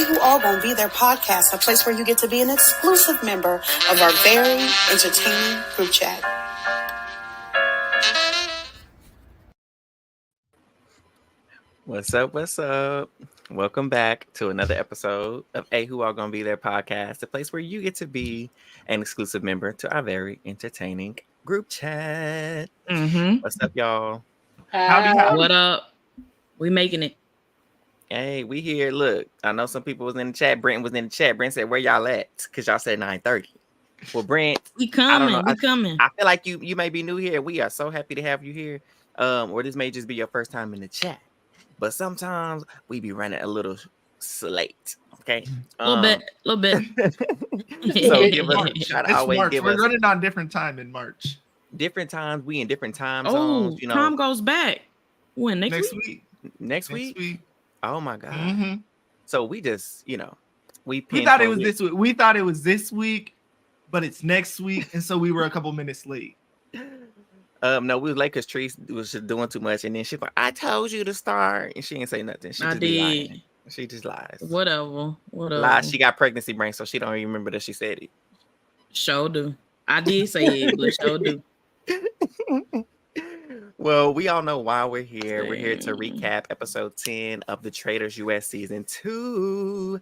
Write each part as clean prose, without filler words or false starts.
Who All Gonna Be There podcast, a place where you get to be an exclusive member of our very entertaining group chat. What's up? What's up? Welcome back to another episode of Who All Gonna Be There podcast, a place where you get to be an exclusive member to our very entertaining group chat. What's up, y'all? Howdy. What up? We making it. Hey, we here. Look, I know some people was in the chat. Brent was in the chat. Brent said, "Where y'all at?" Because y'all said 9:30. Well, Brent, We coming. I Coming. I feel like you may be new here. We are so happy to have you here. Or this may just be your first time in the chat. But sometimes we be running a little late. Okay, A little bit. So give us try to always March. give We're us running on different time in March. different times. We in different time Oh, zones. You know, time goes back. When next week? next week. Oh my god! Mm-hmm. So we just we thought it was this week. We thought it was this week, but it's next week, and so we were a couple minutes late. No, we was late because Tree was just doing too much, and then she's like, "I told you to start," and she didn't say nothing. She just be lying. She just lies. Whatever. Lies. She got pregnancy brain, so she don't even remember that she said it. Sure do. I did say it, but sure do. Well, we all know why we're here. We're here to recap episode 10 of the Traitors US season 2.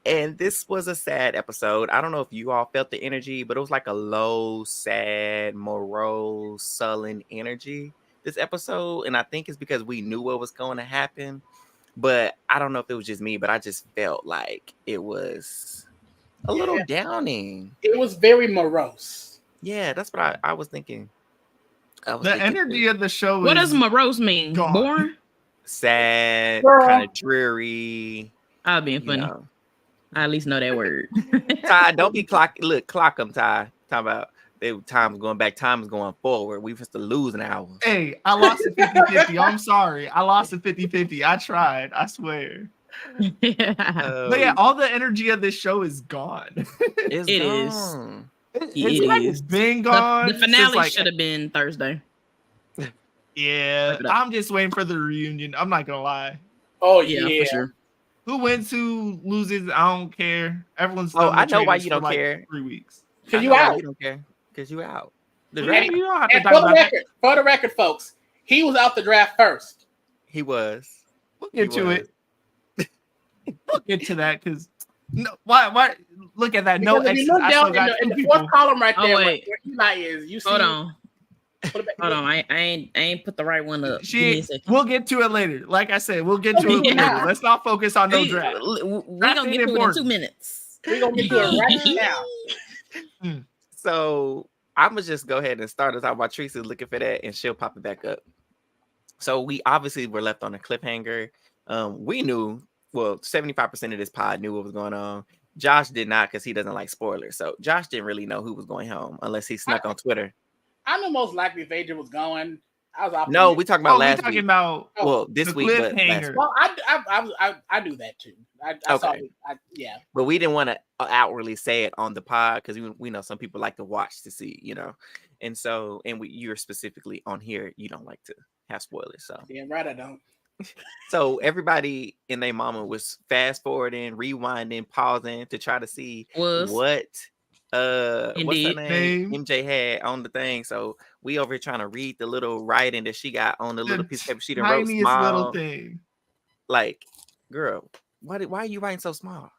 And this was a sad episode. I don't know if you all felt the energy, but it was like a low, sad, morose, sullen energy this episode. And I think it's because we knew what was going to happen. But I don't know if it was just me, but I just felt like it was a little downing. It was very morose. Yeah, that's what I was thinking. The energy of the show. What does morose mean? Gone. Boring? Sad, Girl. kind of dreary. I'll be funny. Know. I at least know that word. Ty, don't be clock. Look, clock them, Ty. Talk about time's going back, time is going forward. We used to lose an hour. Hey, I lost a 50-50. I'm sorry. I lost a 50-50. I tried. I swear. But yeah, all the energy of this show is gone. It is. gone. It's been gone. The finale should have been Thursday. Yeah, I'm just waiting for the reunion. I'm not gonna lie. Oh Yeah, for sure. Who wins, who loses, I don't care. Everyone's. I know why you don't care. 3 weeks. Because you out. You don't care. Because you out. The Right? draft, You don't have to And talk about that. for the record, folks, he was out the draft first. he was. We'll get He to was. it. We'll get to that because no. Why? Look at that. No Because if X's. you look I still down got in two the people. fourth column right Oh, there, where wait. Eli is, you see. Hold on. Put it back. Hold on. I ain't put the right one up. Give me a second. We'll get to it later. Like I said, we'll get to it Yeah. later. Let's not focus on no We draft. gonna get to it in 2 minutes. We're going to get to it right now. So I'm gonna just go ahead and start us out while Teresa's looking for that, and she'll pop it back up. So we obviously were left on a cliffhanger. We knew, well, 75% of this pod knew what was going on. Josh did not, because he doesn't like spoilers. So Josh didn't really know who was going home unless he snuck on Twitter. I know most likely if Adrian was going. I was optimistic. No, we talking about last we're talking week. about Well, this the week, but last cliffhanger. week. Well, I do that too. I saw Okay. it. Yeah. But we didn't want to outwardly say it on the pod because we know some people like to watch to see, and so you're specifically on here. You don't like to have spoilers, so Yeah, right. I don't. so everybody and their mama was fast forwarding, rewinding, pausing to try to see what what's her Indeed. name MJ had on the thing. So we over here trying to read the little writing that she got on the little piece of paper. She done wrote Tiniest small. little thing. Like, girl, why are you writing so small?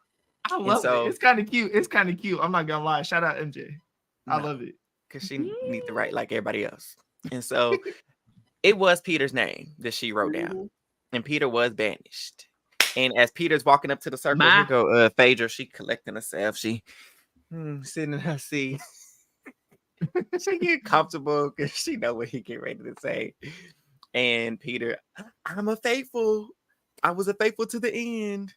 I love it. It's kind of cute. It's kind of cute. I'm not gonna lie. Shout out MJ. I love it. Because she need to write like everybody else. And so it was Peter's name that she wrote down. And Peter was banished. And as Peter's walking up to the circle, here go Phaedra. She collecting herself. She sitting in her seat. She get comfortable because she know what he get ready to say. And Peter, I was a faithful to the end.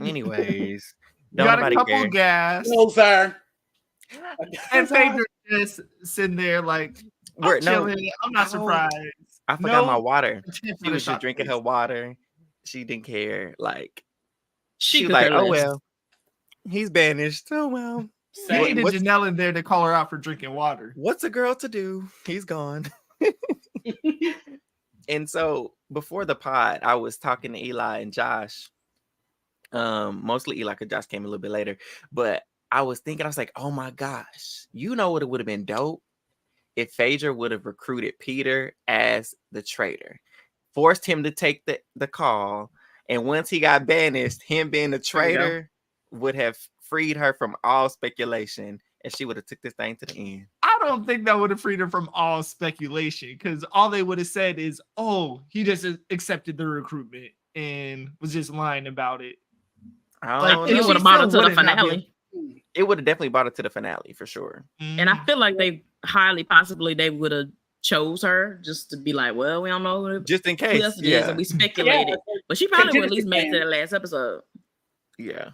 Anyways, You got a couple gas. No, sir. And Phaedra just sitting there like, I'm chilling. I'm not surprised. I forgot my water. She was just drinking her water. She didn't care. Like, she was like, oh, well, he's banished. Oh, well. You needed Janelle in there to call her out for drinking water. What's a girl to do? He's gone. And so before the pod, I was talking to Eli and Josh. Mostly Eli, because Josh came a little bit later. But I was thinking, I was like, oh my gosh, you know what it would have been dope if Phaedra would have recruited Peter as the traitor, forced him to take the call, and once he got banished, him being the traitor would have freed her from all speculation, and she would have took this thing to the end. I don't think that would have freed her from all speculation, because all they would have said is, oh, he just accepted the recruitment and was just lying about it. I think it would have brought it to the finale. It would have definitely brought it to the finale for sure. And I feel like they highly possibly they would have chose her just to be like, well, we don't know just in case. Else it is, and we speculated. But she probably would at least make it to the last episode. Yeah.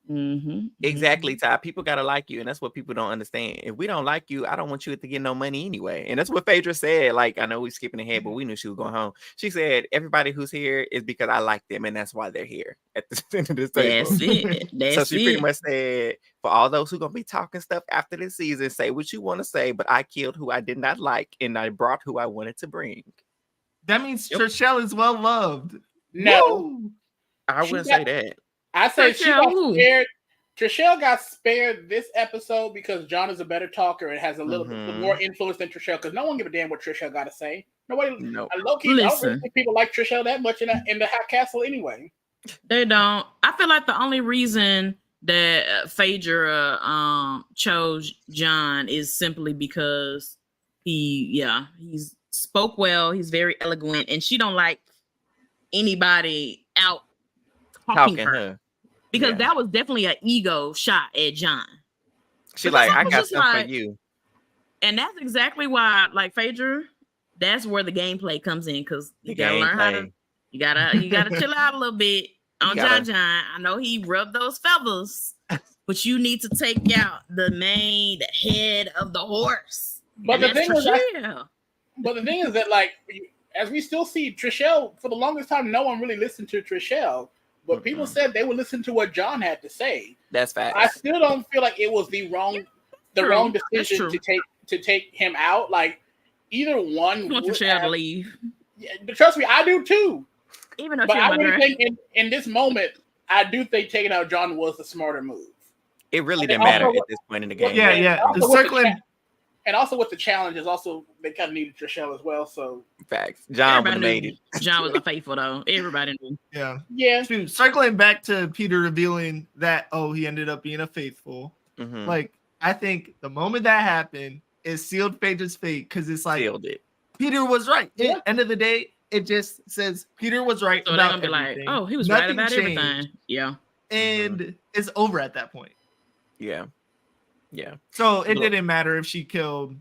Mm-hmm. Exactly, Ty. People gotta like you, and that's what people don't understand. If we don't like you, I don't want you to get no money anyway. And that's what Phaedra said. Like, I know we're skipping ahead, but we knew she was going home. She said, everybody who's here is because I like them, and that's why they're here at the end of this table. That's it. That's so she pretty much said, for all those who gonna be talking stuff after this season, say what you want to say, but I killed who I did not like, and I brought who I wanted to bring. That means Trishelle is well loved. No. Woo! I wouldn't say that. I say she got spared. Trishelle got spared this episode because John is a better talker and has a little bit more influence than Trishelle. Because no one give a damn what Trishelle got to say. Nobody. No. Low-key, I don't really think people like Trishelle that much in the Hot Castle anyway. They don't. I feel like the only reason that Phaedra chose John is simply because he's spoke well. He's very eloquent, and she don't like anybody out talking her. Because that was definitely an ego shot at John. She like, I got something for you. And that's exactly why, like, Phaedra, that's where the gameplay comes in. Because you gotta learn how to, you gotta chill out a little bit on John. I know he rubbed those feathers, but you need to take out the head of the horse. But the thing is that, like, as we still see, Trishelle, for the longest time, no one really listened to Trishelle. But people said they would listen to what John had to say. That's fact. I still don't feel like it was the wrong decision to take him out. Like, either one would have to leave. Yeah, trust me, I do too. Even though, but I really think in this moment, I do think taking out John was the smarter move. It really didn't matter at this point in the game. Yeah. And also with the challenges, also they kind of needed Trishelle as well. So facts. John would have made it. John was a faithful though. Everybody knew. Yeah. Circling back to Peter revealing that he ended up being a faithful. Mm-hmm. Like, I think the moment that happened, it sealed Phaedra's fate because it's like sealed it. Peter was right. At the end of the day, it just says Peter was right. So they're gonna be like, oh, he was right about everything. Yeah. And it's over at that point. Yeah. So it didn't matter if she killed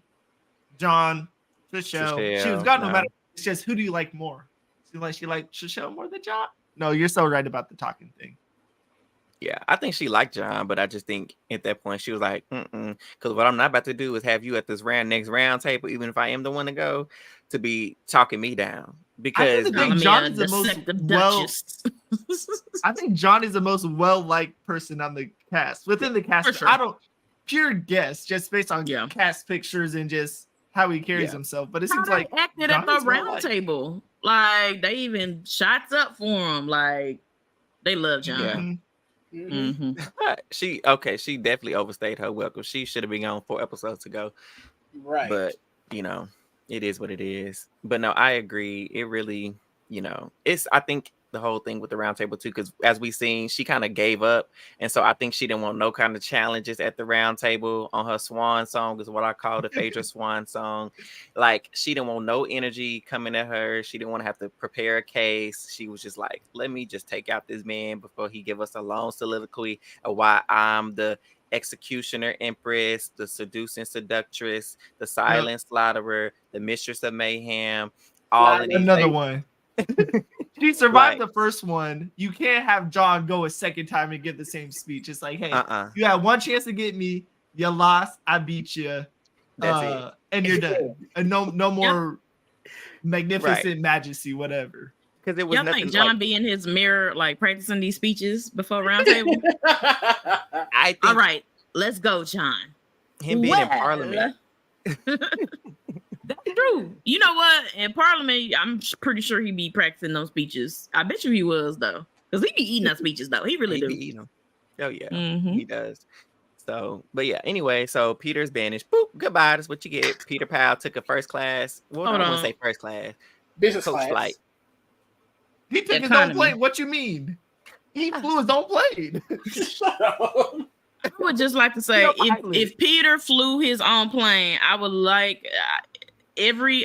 John, Trishelle. She was gone no matter. It's just, who do you like more? She liked Trishelle more than John? No, you're so right about the talking thing. Yeah, I think she liked John, but I just think at that point she was like, because what I'm not about to do is have you at this next round table, even if I am the one to go, to be talking me down. Because I think John is the most I think John is the most well-liked person on the cast. Within the cast, sure. I don't pure guess just based on cast pictures and just how he carries himself. But it seems like acted at the round table. Like, they even shots up for him. Like, they love John. She definitely overstayed her welcome. She should have been on 4 episodes ago. Right. But it is what it is. But no, I agree. It really, I think the whole thing with the round table too, because as we seen, she kind of gave up. And so I think she didn't want no kind of challenges at the round table on her swan song, is what I call the Phaedra swan song. Like, she didn't want no energy coming at her. She didn't want to have to prepare a case. She was just like, let me just take out this man before he give us a long soliloquy of why I'm the executioner empress, the seducing seductress, the silent slaughterer, the mistress of mayhem, all of these another things. One. She survived the first one. You can't have John go a second time and give the same speech. It's like, hey, you had one chance to get me. You lost. I beat you. That's it. And you're done. And no more magnificent majesty, whatever. Because it was y'all think John be in his mirror, like, practicing these speeches before round table? I think all right, let's go, John. Him being in Parliament. That's true. You know what? In Parliament, I'm pretty sure he'd be practicing those speeches. I bet you he was, though. Because he be eating our speeches though. He really He do. be eating them. Oh yeah, Mhm. he does. So, but yeah. Anyway, so Peter's banished. Boop. Goodbye. That's what you get. Peter Powell took a first class. Well, Hold I wouldn't on. say first class. Business Coach class. flight. He took his own Economy. plane. What you mean? He flew his own plane. Shut up. I would just like to say, You're a pilot. if Peter flew his own plane, I would like every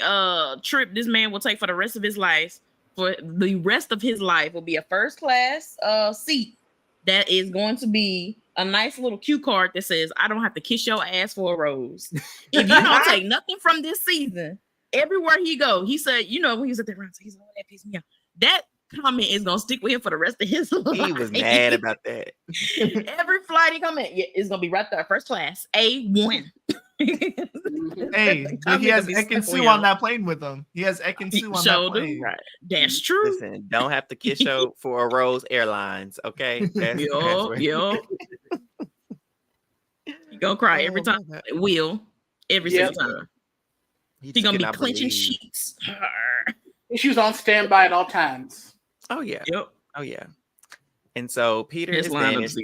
trip this man will take for the rest of his life. For the rest of his life, will be a first class seat that is going to be a nice little cue card that says, "I don't have to kiss your ass for a rose." If you don't take nothing from this season, everywhere he go, he said, you know, when he was at the round, he's like, that pissed me off. That comment is gonna stick with him for the rest of his life. He was mad about that. Every flight he come in, it's gonna be right there, first class, A1. Hey, but he has Ekin-Su on that plane with him. He has Ekin-Su on that plane. Right. That's true. Listen, don't have to kiss you for a Rose Airlines, okay? That's Yo. You gonna cry every time. Will every single time. He gonna be clenching sheets. She was on standby at all times. Oh yeah. Yep. Oh yeah. And so Peter is banished,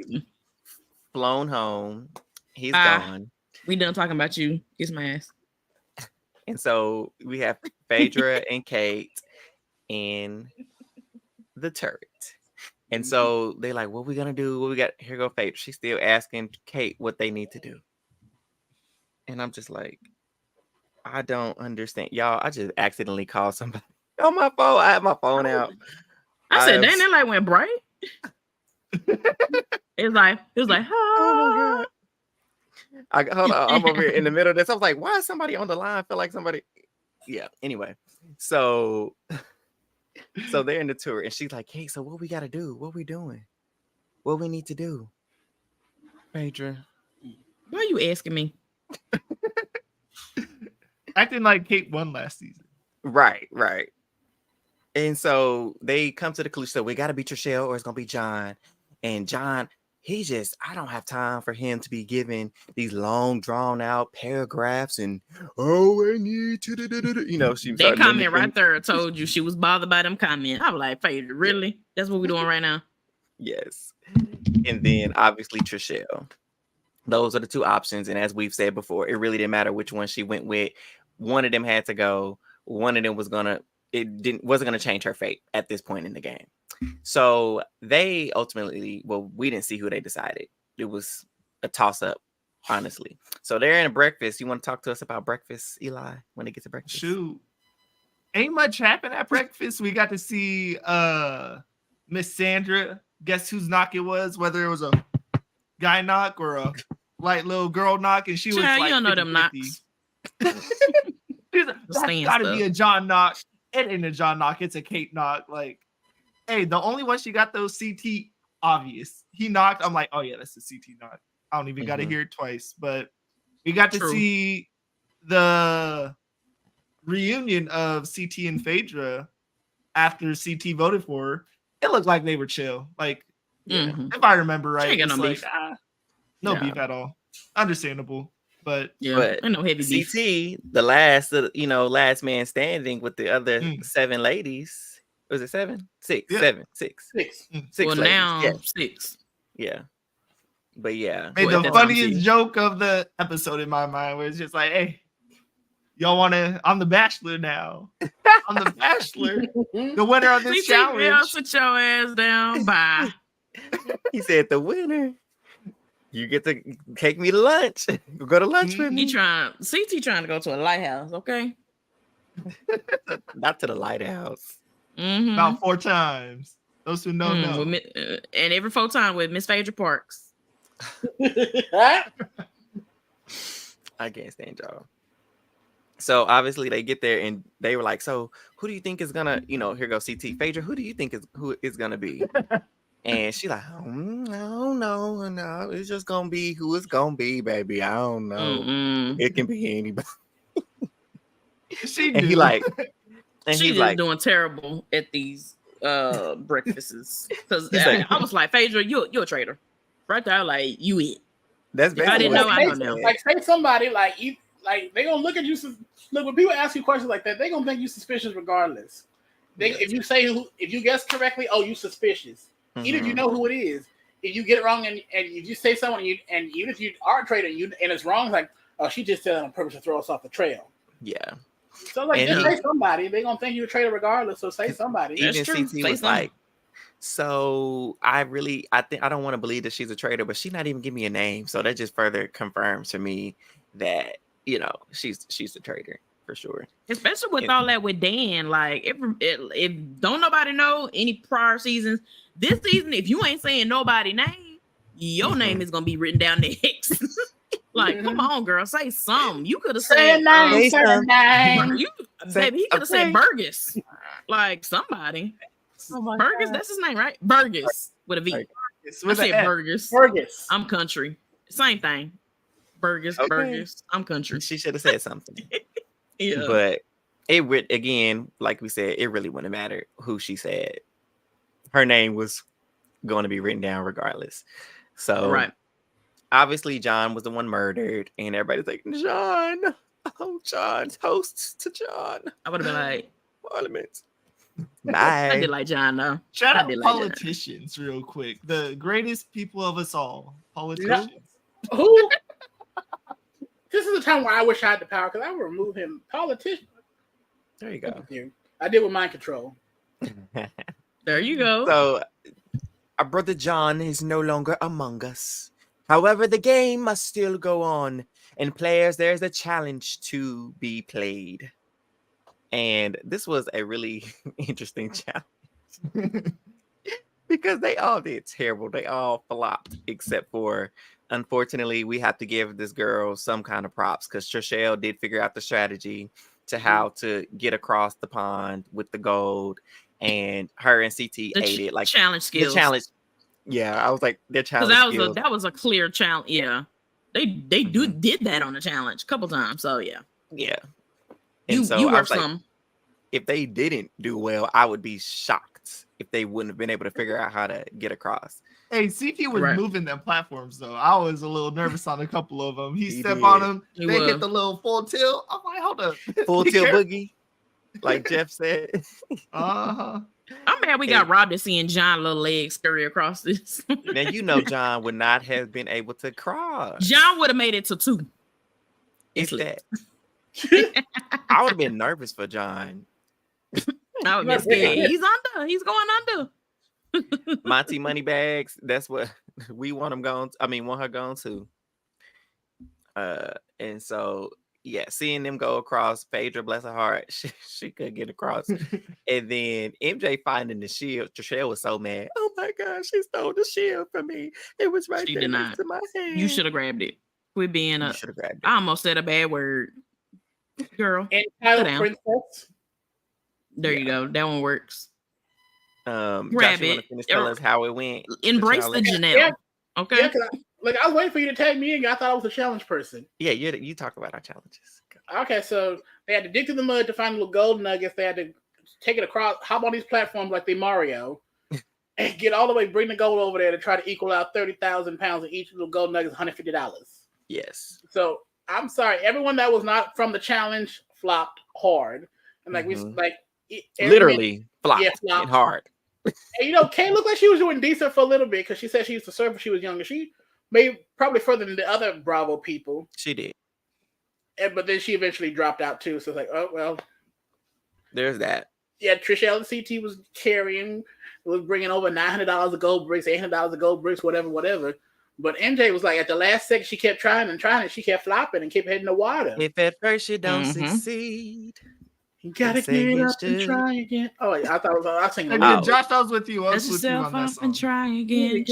flown home. He's gone. We done talking about you. Kiss my ass. And so we have Phaedra and Kate in the turret. And so they're like, what we gonna do? What we got? Here go Phaedra. She's still asking Kate what they need to do. And I'm just like, I don't understand. Y'all, I just accidentally called somebody on my phone. I had my phone out. I said, dang, that light went bright. It was like, oh my God. Hold on, I'm over here in the middle of this. I was like, why is somebody on the line? I feel like somebody. Yeah. Anyway, so they're in the tour, and she's like, "Hey, so what we gotta do? What we doing? What we need to do?" Phaedra, why are you asking me? Acting like Kate won last season. Right. And so they come to the conclusion, so we gotta be Trishelle or it's gonna be John. And John, I don't have time for him to be giving these long, drawn out paragraphs and I need to she that comment right there told you she was bothered by them comments. I was like, Phaedra, really? That's what we're doing right now? Yes. And then obviously Trishelle. Those are the two options. And as we've said before, it really didn't matter which one she went with. One of them had to go. One of them wasn't gonna change her fate at this point in the game. So they ultimately, we didn't see who they decided. It was a toss-up, honestly. So they're in a breakfast. You want to talk to us about breakfast, Eli, when they get to breakfast? Shoot. Ain't much happened at breakfast. We got to see Miss Sandra. Guess whose knock it was, whether it was a guy knock or a light little girl knock. And she was like, you don't know them knocks. That's gotta be a John knock. It ain't a John knock, it's a Kate knock. Like, hey, the only one she got those CT obvious. He knocked. I'm like, oh yeah, that's a CT knock. I don't even gotta hear it twice. But we got to see the reunion of CT and Phaedra after CT voted for her. It looked like they were chill. Like, if I remember right, it's no like beef. No beef at all. Understandable. But I know heavy beef. CT, the last man standing with the other 7 ladies. Was it 7? 6, Yeah. 7, 6. 6. 6 well, ladies. now Yeah. 6. Yeah. But yeah. made the funniest joke of the episode in my mind, where it's just like, hey, y'all I'm the bachelor now. I'm the bachelor. The winner of this challenge. Sit your ass down. Bye. He said, the winner, you get to take me to lunch. Go to lunch with me. CT trying to go to a lighthouse, okay? Not to the lighthouse. About 4 times. Those who know. And every 4 times with Miss Phaedra Parks. I can't stand y'all. So obviously they get there and they were like, so who do you think is gonna, here goes CT. Phaedra, who do you think who is gonna be? And she like, I don't know. No, it's just gonna be who it's gonna be, baby. I don't know. It can be anybody. She and he like, and she's like doing terrible at these breakfasts. Because I was like, Phaedra, you're a traitor. Right there, like you it. That's basically I didn't know. I don't know. Like say somebody like they gonna look at you. Look, when people ask you questions like that, they gonna think you suspicious regardless. If you guess correctly, oh, you suspicious. Even if you know who it is, if you get it wrong and you just say someone, and even if you are a traitor and it's wrong, it's like, oh, she just said it on purpose to throw us off the trail. Yeah. So like, just say somebody. They're gonna think you're a traitor regardless. So say somebody. Even CT was like, so I think I don't want to believe that she's a traitor, but she's not even giving me a name. So that just further confirms to me that she's a traitor for sure. Especially with all that with Dan. Like if don't nobody know any prior seasons, this season, if you ain't saying nobody name, your name is gonna be written down next. Like, come on, girl, say something. You could have said name. Baby, he could have said Burgess. Like somebody. Burgess, that's his name, right? Burgess with a V. I said Burgess. Burgess. I'm country. Same thing. Burgess, okay. Burgess. I'm country. She should have said something. Yeah. But it would, again, like we said, it really wouldn't matter who she said. Her name was going to be written down regardless. So right. Obviously John was the one murdered, and everybody's like, John. Oh, John. Toast to John. I would have been like, Parliament. Bye. I did like John though. Shout out politicians real quick. The greatest people of us all. Politicians. Who? This is a time where I wish I had the power because I would remove him. Politician. There you go. I did with mind control. There you go. So our brother John is no longer among us. However, the game must still go on. And players, there's a challenge to be played. And this was a really interesting challenge because they all did terrible. They all flopped except for, unfortunately, we have to give this girl some kind of props because Trishelle did figure out the strategy to how to get across the pond with the gold, and her and CT ate it. Like challenge skills. The challenge. Yeah, I was like, their challenge skills. That was a clear challenge. Yeah, they did that on the challenge a couple times. So yeah. And you work some. If they didn't do well, I would be shocked if they wouldn't have been able to figure out how to get across. Hey, CT was moving them platforms though. I was a little nervous on a couple of them. He stepped on them. They hit the little full tilt. I'm like, hold up. Full tilt boogie, like Jeff said. I'm mad we got robbed of seeing John little legs scurry across this. Now John would not have been able to cross. John would have made it to 2. It's that. I would have been nervous for John. I would be scared. He's under. He's going under. Monty Moneybags. That's what we want him going. Want her going to. And so seeing them go across, Phaedra, bless her heart, she could get across. And then MJ finding the shield. Trishelle was so mad. Oh my God, she stole the shield from me. It was right there next to my hand. You should have grabbed it. Quit being you should have grabbed it. I almost said a bad word. Girl. Entitled princess. There you go. That one works. Grab it. Tell us how it went. Embrace the Janelle. Yeah. Okay. Yeah, I was waiting for you to tag me in. I thought I was a challenge person. Yeah, you talk about our challenges. Okay, so they had to dig through the mud to find little gold nuggets. They had to take it across, hop on these platforms like they Mario, and get all the way, bring the gold over there to try to equal out 30,000 pounds of each little gold nugget, $150. Yes. So I'm sorry, everyone that was not from the challenge flopped hard, and literally flopped and hard. And Kay looked like she was doing decent for a little bit because she said she used to surf when she was younger. She made probably further than the other Bravo people. She did. But then she eventually dropped out too. So it's like, oh well. There's that. Yeah, Trishelle and CT was carrying, was bringing over $900 of gold bricks, $800 of gold bricks, whatever. But MJ was like, at the last second, she kept trying, and she kept flopping and kept hitting the water. If at first you don't succeed, you gotta get up and try again. Oh, I thought I was singing. Josh, I was with you. I was with you on that song. And try again.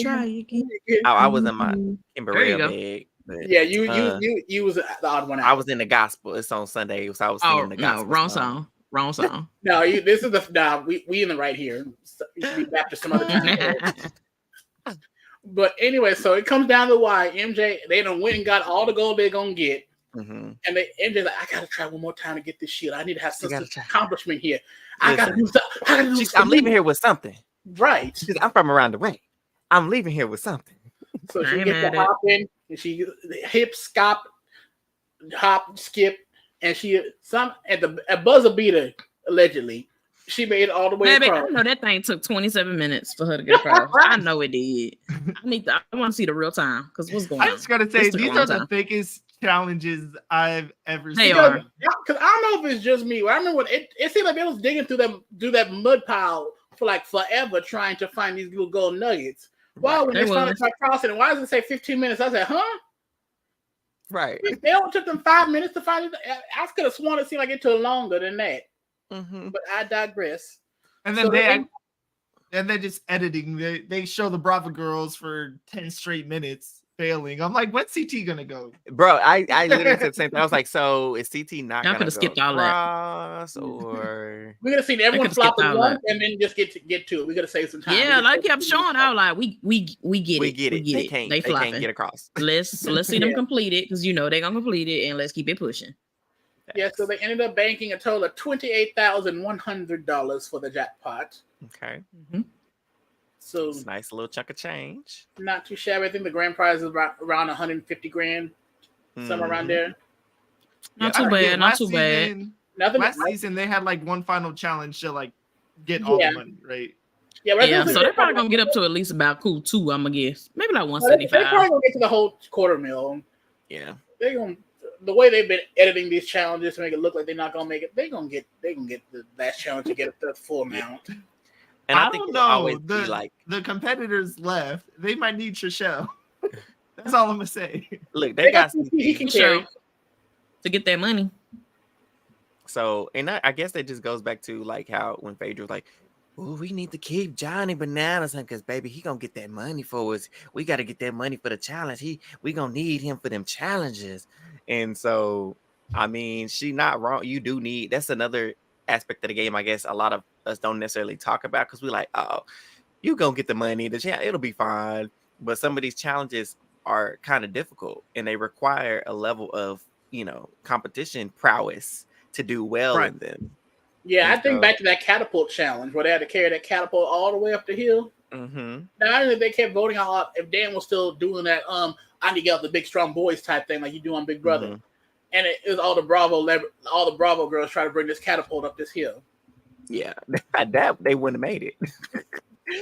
I was in my Kimberly bag. Yeah, you was the odd one out. I was in the gospel. It's on Sunday, so I was singing the gospel. No, wrong song. No, this is we in the right here. So you should be back to some other time. But anyway, so it comes down to why MJ, they done went and got all the gold they're gonna get. And MJ's like, I gotta try one more time to get this shield. I need to have some accomplishment here. I gotta do something. I'm leaving here with something. Right. I'm from around the way. I'm leaving here with something. So she gets to hop in, and she hip, hop, skip, and she at buzzer beater allegedly. She made it all the way Baby, across. I know that thing took 27 minutes for her to get across. I know it did. I want to see the real time because what's going on? I just gotta say, these are the thickest challenges I've ever seen. Because I don't know if it's just me. I remember when it seemed like they was digging through that mud pile for like forever trying to find these little gold nuggets. Wow, when they finally tried crossing it, why does it say 15 minutes? I said, huh? Right. They only took them 5 minutes to find it. I could have sworn it seemed like it took longer than that. Mm-hmm. But I digress. And then they're just editing. They show the Bravo girls for 10 straight minutes failing. I'm like, when's CT gonna go? Bro, I literally said the same thing. I was like, so is CT not Y'all gonna could have skipped all that? Or we're gonna see everyone flop at once and then just get to it. We're gonna save some time. Yeah, like kept showing out like we get it. We get it. They can't get across. Let's see them complete it because they're gonna complete it and let's keep it pushing. Yeah, so they ended up banking a total of $28,100 for the jackpot. Okay. Mm-hmm. So it's a nice little chunk of change. Not too shabby. I think the grand prize is around 150 grand, somewhere around there. Not too bad. Not too bad. Last season they had like one final challenge to like get all the money, right? Yeah, so they're probably gonna get up to at least about cool 2, I'm gonna guess. Maybe like 175. They're probably gonna get to the whole quarter mil. Yeah. They're gonna the way they've been editing these challenges to make it look like they're not gonna make it, they're gonna get the last challenge to get the full amount. And I think don't know. The competitors left. They might need Trishelle. That's all I'm gonna say. Look, they got he can carry to get that money. So, and I guess that just goes back to like how when Phaedra was like, "Oh, we need to keep Johnny Bananas because baby, he gonna get that money for us. We got to get that money for the challenge. We gonna need him for them challenges." And so, I mean, she not wrong. You do need. That's another aspect of the game. I guess a lot of us don't necessarily talk about because we like, oh, you gonna get the money. It'll be fine. But some of these challenges are kind of difficult, and they require a level of competition prowess to do well in them. Yeah, I think back to that catapult challenge where they had to carry that catapult all the way up the hill. Mm-hmm. Now, they kept voting on if Dan was still doing that. I need to get out the big strong boys type thing like you do on Big Brother, and it was all the Bravo girls try to bring this catapult up this hill. Yeah, that they wouldn't have made it.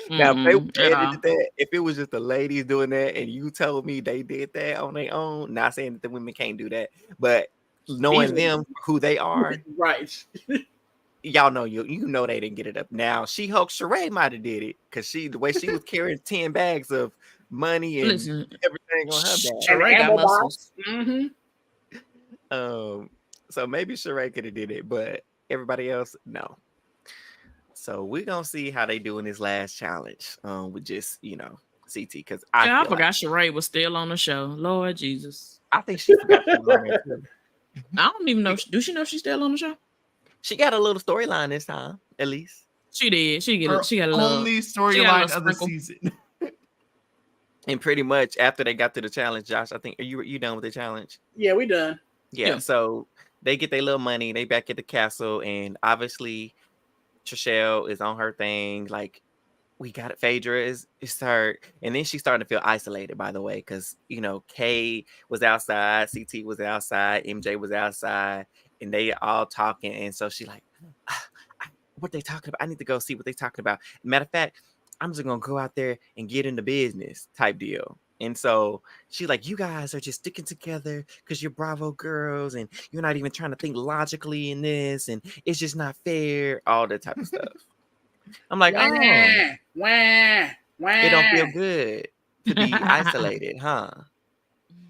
Now, if it was just the ladies doing that, and you told me they did that on their own, not saying that the women can't do that, but knowing them who they are, right? Y'all know you know they didn't get it up. Now, She-Hulk Sheree might have did it because the way she was carrying 10 bags of money and everything on her back. Sheree got muscles. So maybe Sheree could have did it, but everybody else, no. So we're gonna see how they do in this last challenge. With just CT because I forgot Sheree was still on the show. Lord Jesus, I think she forgot. I don't even know. Do she know she's still on the show? She got a little storyline this time, at least. She did. She got a little only storyline of the season. And pretty much after they got to the challenge, Josh, I think are you done with the challenge? Yeah, we done. Yeah. So they get their little money. They back at the castle, and obviously Trishelle is on her thing. Like, we got it. Phaedra is her, and then she's starting to feel isolated. By the way, because Kay was outside, CT was outside, MJ was outside, and they all talking. And so she's like, "What they talking about? I need to go see what they talking about." Matter of fact, I'm just gonna go out there and get into business type deal. And so she's like, "You guys are just sticking together because you're Bravo girls, and you're not even trying to think logically in this, and it's just not fair." All that type of stuff. I'm like, it don't feel good to be isolated, huh?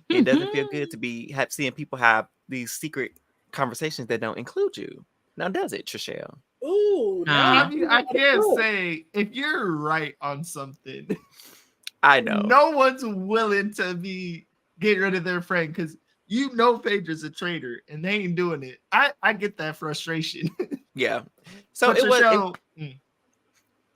It doesn't feel good to be seeing people have these secret conversations that don't include you. Now, does it, Trishelle? Ooh, no. I mean, I can't say if you're right on something. I know no one's willing to get rid of their friend because Phaedra's a traitor and they ain't doing it. I get that frustration. Yeah. So but it was.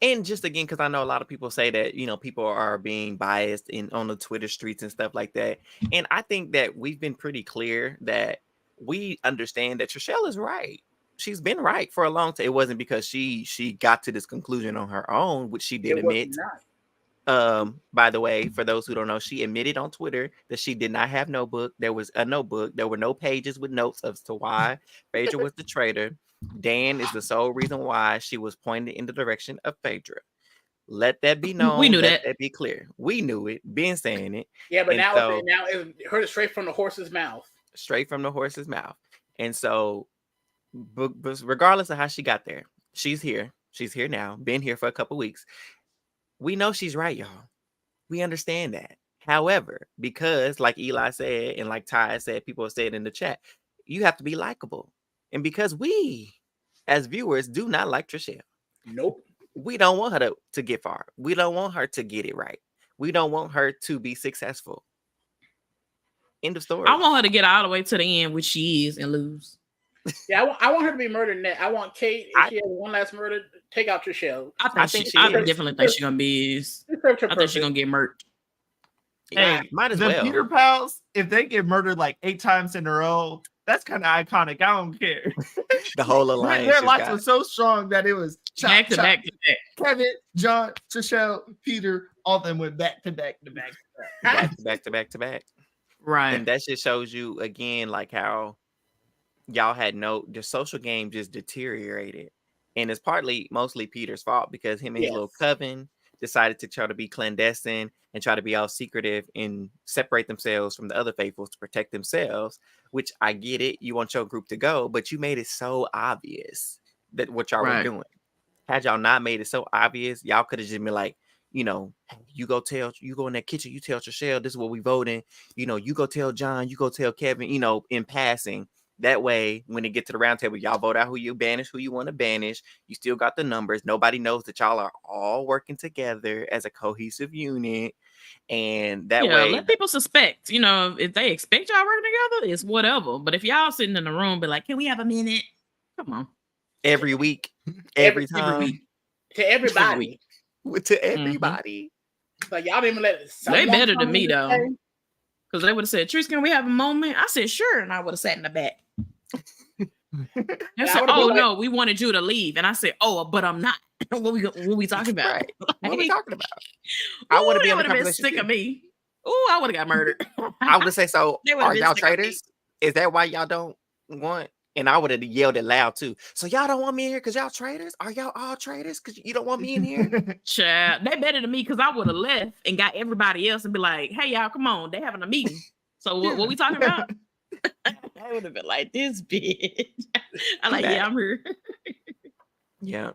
And just again, because I know a lot of people say that, people are being biased on the Twitter streets and stuff like that. And I think that we've been pretty clear that we understand that Trishelle is right. She's been right for a long time. It wasn't because she got to this conclusion on her own, which she did admit. By the way, for those who don't know, she admitted on Twitter that she did not have notebook. There was a notebook. There were no pages with notes as to why Phaedra was the traitor. Dan is the sole reason why she was pointed in the direction of Phaedra. Let that be known. We knew Let that. that be clear. We knew it. Been saying it. Yeah, but And now so- it's heard it straight from the horse's mouth. Straight from the horse's mouth. And so, but regardless of how she got there, she's here. She's here now. Been here for a couple weeks. We know she's right, y'all. We understand that. However, because like Eli said, and like Ty said, people have said in the chat, you have to be likable. And because we, as viewers, do not like Trishelle. Nope. We don't want her to get far. We don't want her to get it right. We don't want her to be successful. End of story. I want her to get all the way to the end, which she is, and lose. Yeah, I want her to be murdered next. I want Kate, if she has one last murder, take out Trishelle. I definitely think she's gonna be. I think she's gonna get murked. Yeah, Hey, might as the well. Peter Pals, if they get murdered like 8 times in a row, that's kind of iconic. I don't care. The whole alliance. Their just lights got- were so strong that it was Back to back to back. Kevin, John, Trishelle, Peter, all of them went back to back to back. back to back to back. Right. And that just shows you again, like how y'all had the social game just deteriorated. And it's mostly Peter's fault because him and his little coven decided to try to be clandestine and try to be all secretive and separate themselves from the other faithfuls to protect themselves, which I get it. You want your group to go, but you made it so obvious that what y'all were doing. Had y'all not made it so obvious, y'all could have just been like, you know, you go in that kitchen, you tell Trishelle, this is what we voting. You know, you go tell John, you go tell Kevin, you know, in passing. That way, when it get to the round table, y'all vote out who you banish, who you want to banish. You still got the numbers. Nobody knows that y'all are all working together as a cohesive unit. And that way, let people suspect. You know, if they expect y'all working together, it's whatever. But if y'all sitting in the room, be like, can we have a minute? Come on. Every week, every time, every week. To everybody. To everybody. Like y'all didn't even let it. They better than me though. Because they would have said, Trees, can we have a moment? I said, sure. And I would have sat in the back. They said, oh, no, we wanted you to leave. And I said, oh, but I'm not. what we talking about? Right. What are we talking about? I would have been sick of me. Oh, I would have got murdered. I would have said, so are y'all sick of me. traitors? Is that why y'all don't want? And I would have yelled it loud too. So y'all don't want me in here because y'all traitors? Are y'all all traitors because you don't want me in here? Child, they better than me because I would have left and got everybody else and be like, hey, y'all, come on. They having a meeting. So what we talking about? I would have been like, this bitch. I'm like, yeah, I'm here. Yeah.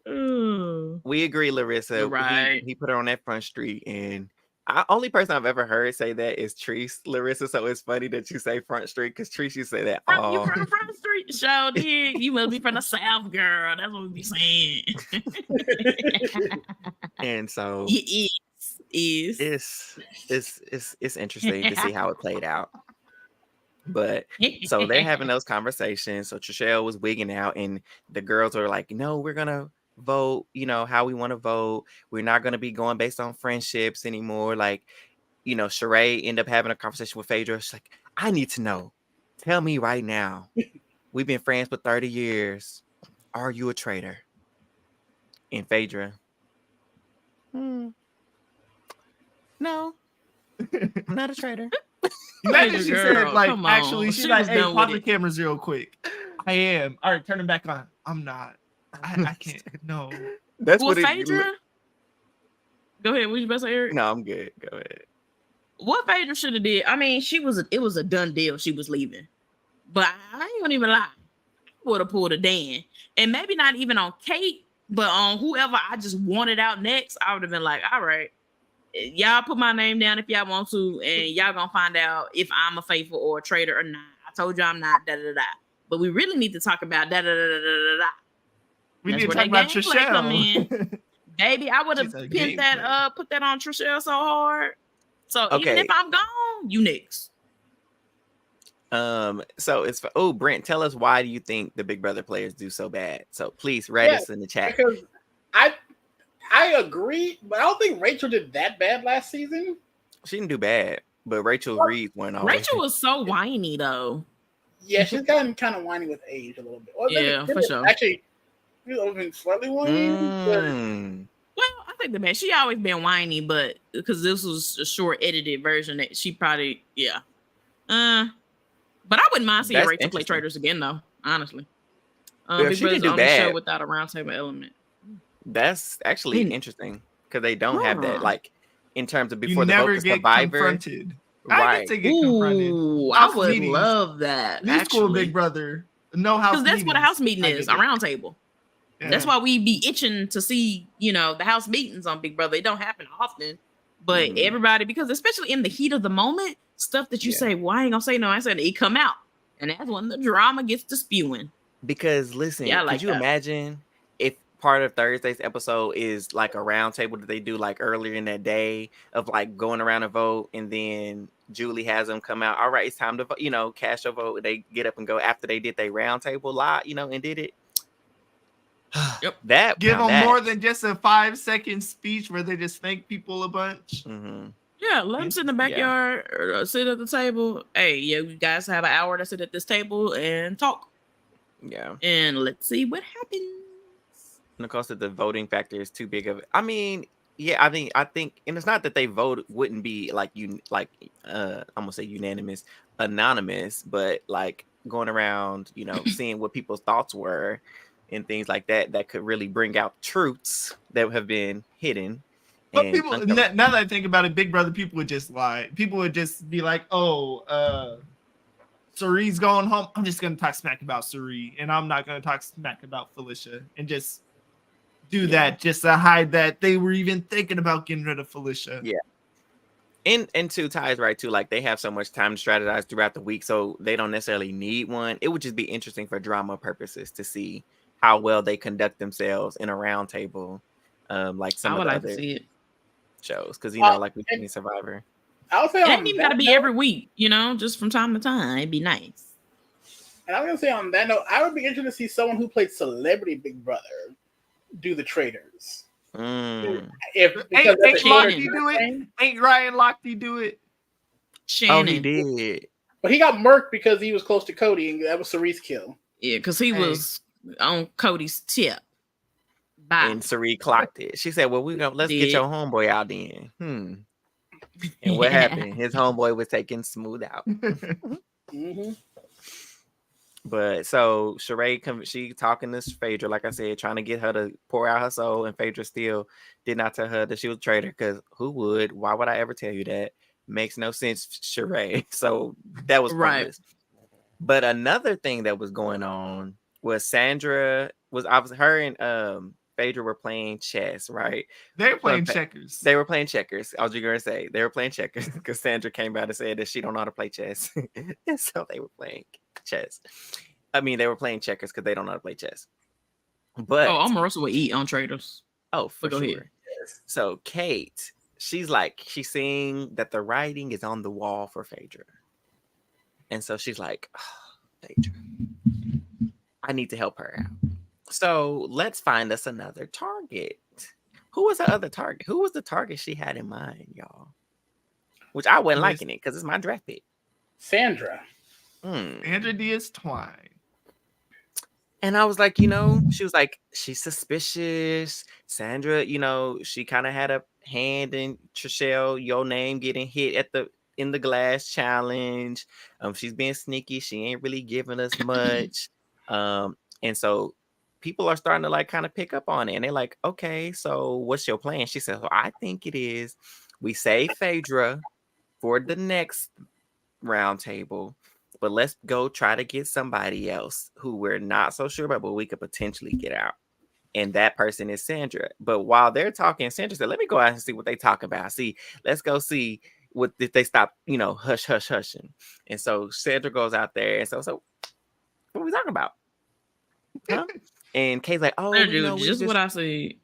Ooh. We agree, Larissa. You're right. He put her on that front street, and only person I've ever heard say that is Treese, Larissa. So it's funny that you say front street because Treese used to say that. You from the front street, show did. You must be from the South, girl. That's what we be saying. And so it's interesting to see how it played out. But so they're having those conversations. So Trishelle was wigging out, and the girls are like, "No, we're gonna vote. You know how we want to vote. We're not gonna be going based on friendships anymore." Like, you know, Sheree ended up having a conversation with Phaedra. She's like, "I need to know. Tell me right now. We've been friends for 30 years. Are you a traitor?" And Phaedra, no, I'm not a traitor. Imagine she said, like, actually, she's like, hey, pause the it. cameras real quick. I am. All right, turn them back on. I'm not. I can't. No. That's Well, what Phaedra. Go ahead. What you about to say, Eric? No, I'm good. Go ahead. What Phaedra should have did? I mean, it was a done deal. She was leaving, but I ain't gonna even lie. I would have pulled a Dan, and maybe not even on Kate, but on whoever I just wanted out next. I would have been like, all right, y'all put my name down if y'all want to, and y'all gonna find out if I'm a faithful or a traitor or not. I told you I'm not. Da da da. But we really need to talk about da da da da da da. We need to talk about Trishelle. Baby, I would have pinned that put that on Trishelle so hard. So even if I'm gone, you next. So it's Brent, tell us, why do you think the Big Brother players do so bad? So please write us in the chat. Because I agree, but I don't think Rachel did that bad last season. She didn't do bad, but Rachel Reed went on. Rachel was so whiny though. Yeah, she's gotten kind of whiny with age a little bit. Well, yeah, for sure. Actually, she's been slightly whiny. Well, I think she always been whiny, but because this was a short edited version, that she probably But I wouldn't mind seeing Rachel play Traitors again, though. Honestly. Big Brother's the only show without a roundtable element. That's actually interesting because they don't have that. Like in terms of before you the never vote, get Survivor, confronted. right? I get to get confronted. I would love that. New school Big Brother, no house. Because that's what a house meeting is, a roundtable. Yeah. That's why we be itching to see, the house meetings on Big Brother. It don't happen often, but everybody, because especially in the heat of the moment, stuff that you say, well, I ain't gonna say no, I said it come out, and that's when the drama gets to spewing. Because listen, could you imagine if part of Thursday's episode is like a roundtable that they do like earlier in that day of like going around a vote, and then Julie has them come out. All right, it's time to vote, cast your vote. They get up and go after they did their roundtable live, and did it. Yep. Give them more than just a 5-second speech where they just thank people a bunch. Mm-hmm. Yeah, let them sit in the backyard or sit at the table. Hey, you guys have an hour to sit at this table and talk. Yeah. And let's see what happens. And of course, that the voting factor is too big of it. I mean, I think, and it's not that they vote wouldn't be like I'm gonna say unanimous, anonymous, but like going around, seeing what people's thoughts were and things like that could really bring out truths that have been hidden. But people, now that I think about it, Big Brother, people would just lie. People would just be like, Cerie's going home. I'm just going to talk smack about Cirie, and I'm not going to talk smack about Felicia, and just do that just to hide that they were even thinking about getting rid of Felicia. Yeah. And two ties right too. Like they have so much time to strategize throughout the week, so they don't necessarily need one. It would just be interesting for drama purposes to see how well they conduct themselves in a round table, like some of the other shows. Because like we've seen Survivor. I would say it ain't even got to be every week, just from time to time. It'd be nice. And I was gonna say on that note, I would be interested to see someone who played Celebrity Big Brother do the Traitors. Ain't Lochte do it? Ain't Ryan Lochte do it? Shannon. Oh, he did. But he got murked because he was close to Cody, and that was Cerie's kill. Yeah, because he was on Cody's tip. Bye. And Cirie clocked it. She said, well, let's get your homeboy out then. And what happened? His homeboy was taken smooth out. Mm-hmm. But so Sheree, she talking to Phaedra, like I said, trying to get her to pour out her soul, and Phaedra still did not tell her that she was a traitor, because who would? Why would I ever tell you that? Makes no sense, Sheree. So that was pointless. But another thing that was going on was Sandra was obviously her and Phaedra were playing chess, right? They were playing checkers. They were playing checkers. I was just gonna say they were playing checkers because Sandra came out and said that she don't know how to play chess, and so they were playing chess. I mean, they were playing checkers because they don't know how to play chess. But Omarosa will eat on Traitors. Oh, for sure. Ahead. So Kate, she's seeing that the writing is on the wall for Phaedra, and so she's like, oh, Phaedra, I need to help her out. So let's find us another target. Who was the other target? Who was the target she had in mind, y'all? Which I wasn't liking it because it's my draft pick. Sandra. Sandra Diaz-Twine. And I was like, she was like, she's suspicious. Sandra, she kind of had a hand in Trishelle, your name getting hit in the glass challenge. She's being sneaky. She ain't really giving us much. And so people are starting to kind of pick up on it, and they're like, okay, so what's your plan? She said, well, I think it is we save Phaedra for the next round table, but let's go try to get somebody else who we're not so sure about, but we could potentially get out. And that person is Sandra. But while they're talking, Sandra said, let me go out and see what they talk about. Let's go see what if they stop, hushing. And so Sandra goes out there, and so what are we talking about? Huh? And Kay's like, oh, just what I see.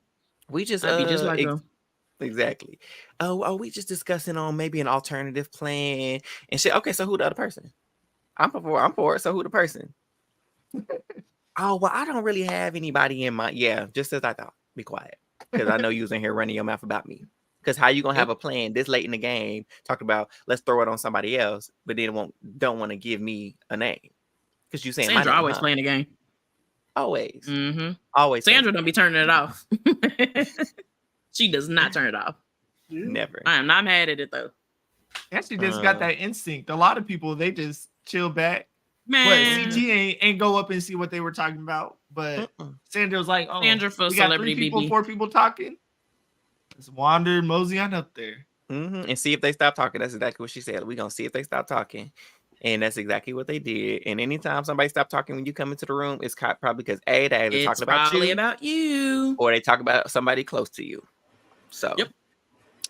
We just I'd be just like them. Exactly. Oh, we just discussing on maybe an alternative plan and shit. Okay, so who the other person? I'm for it. So who the person? Oh, well, I don't really have anybody in mind. Yeah, just as I thought. Be quiet, because I know you was in here running your mouth about me. Because how you gonna have a plan this late in the game, talking about let's throw it on somebody else, but then don't want to give me a name? Because you saying Sandra always playing the game. Always. Mm-hmm. Always. Sandra don't be turning it off. She does not turn it off. Never. I am not mad at it though. And she just got that instinct. A lot of people, they just chill back Man, CT ain't go up and see what they were talking about. But Sandra was like, "Oh, Sandra for we got celebrity 3 people, BB. 4 people talking. Let's wander, mosey on up there, and see if they stop talking." That's exactly what she said. We're gonna see if they stop talking, and that's exactly what they did. And anytime somebody stop talking when you come into the room, it's probably because they're talking about you, or they talk about somebody close to you. So, yep,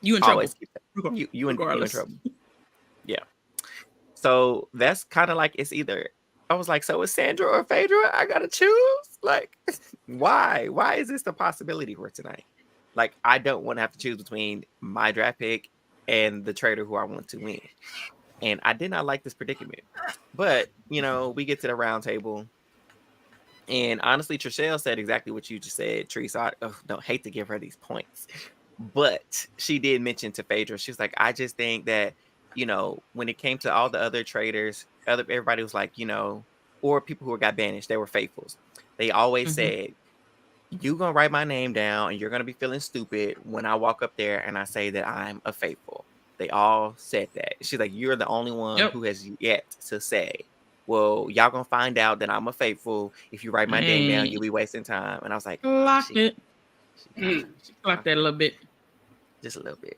you in always trouble. keep that. You in trouble. Yeah. So that's kind of like, it's either, I was like, so it's Sandra or Phaedra? I gotta choose. Like, why? Why is this the possibility for tonight? Like, I don't want to have to choose between my draft pick and the traitor who I want to win. And I did not like this predicament. But, you know, we get to the round table. And honestly, Trishelle said exactly what you just said, Tree. So I don't hate to give her these points. But she did mention to Phaedra, she was like, I just think that, you know, when it came to all the other traitors, everybody was like, you know, or people who got banished, they were faithfuls. They always said, you're going to write my name down and you're going to be feeling stupid when I walk up there and I say that I'm a faithful. They all said that. She's like, you're the only one who has yet to say, well, y'all going to find out that I'm a faithful. If you write my name down, you'll be wasting time. And I was like, clocked it. She clocked that a little bit. Just a little bit.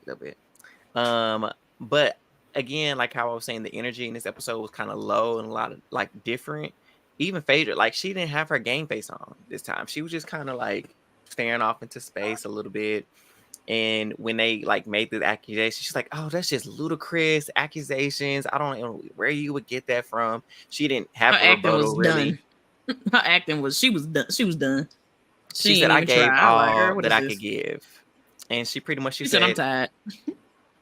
But again, like how I was saying, the energy in this episode was kind of low and a lot of like different. Even Phaedra, like she didn't have her game face on this time. She was just kind of like staring off into space a little bit. And when they like made the accusation, she's like, "Oh, that's just ludicrous accusations. I don't know where you would get that from." She didn't have her acting was really done. Her acting was she was done. She was done. She said, "I gave all that I could give," and she pretty much she said, "I'm tired."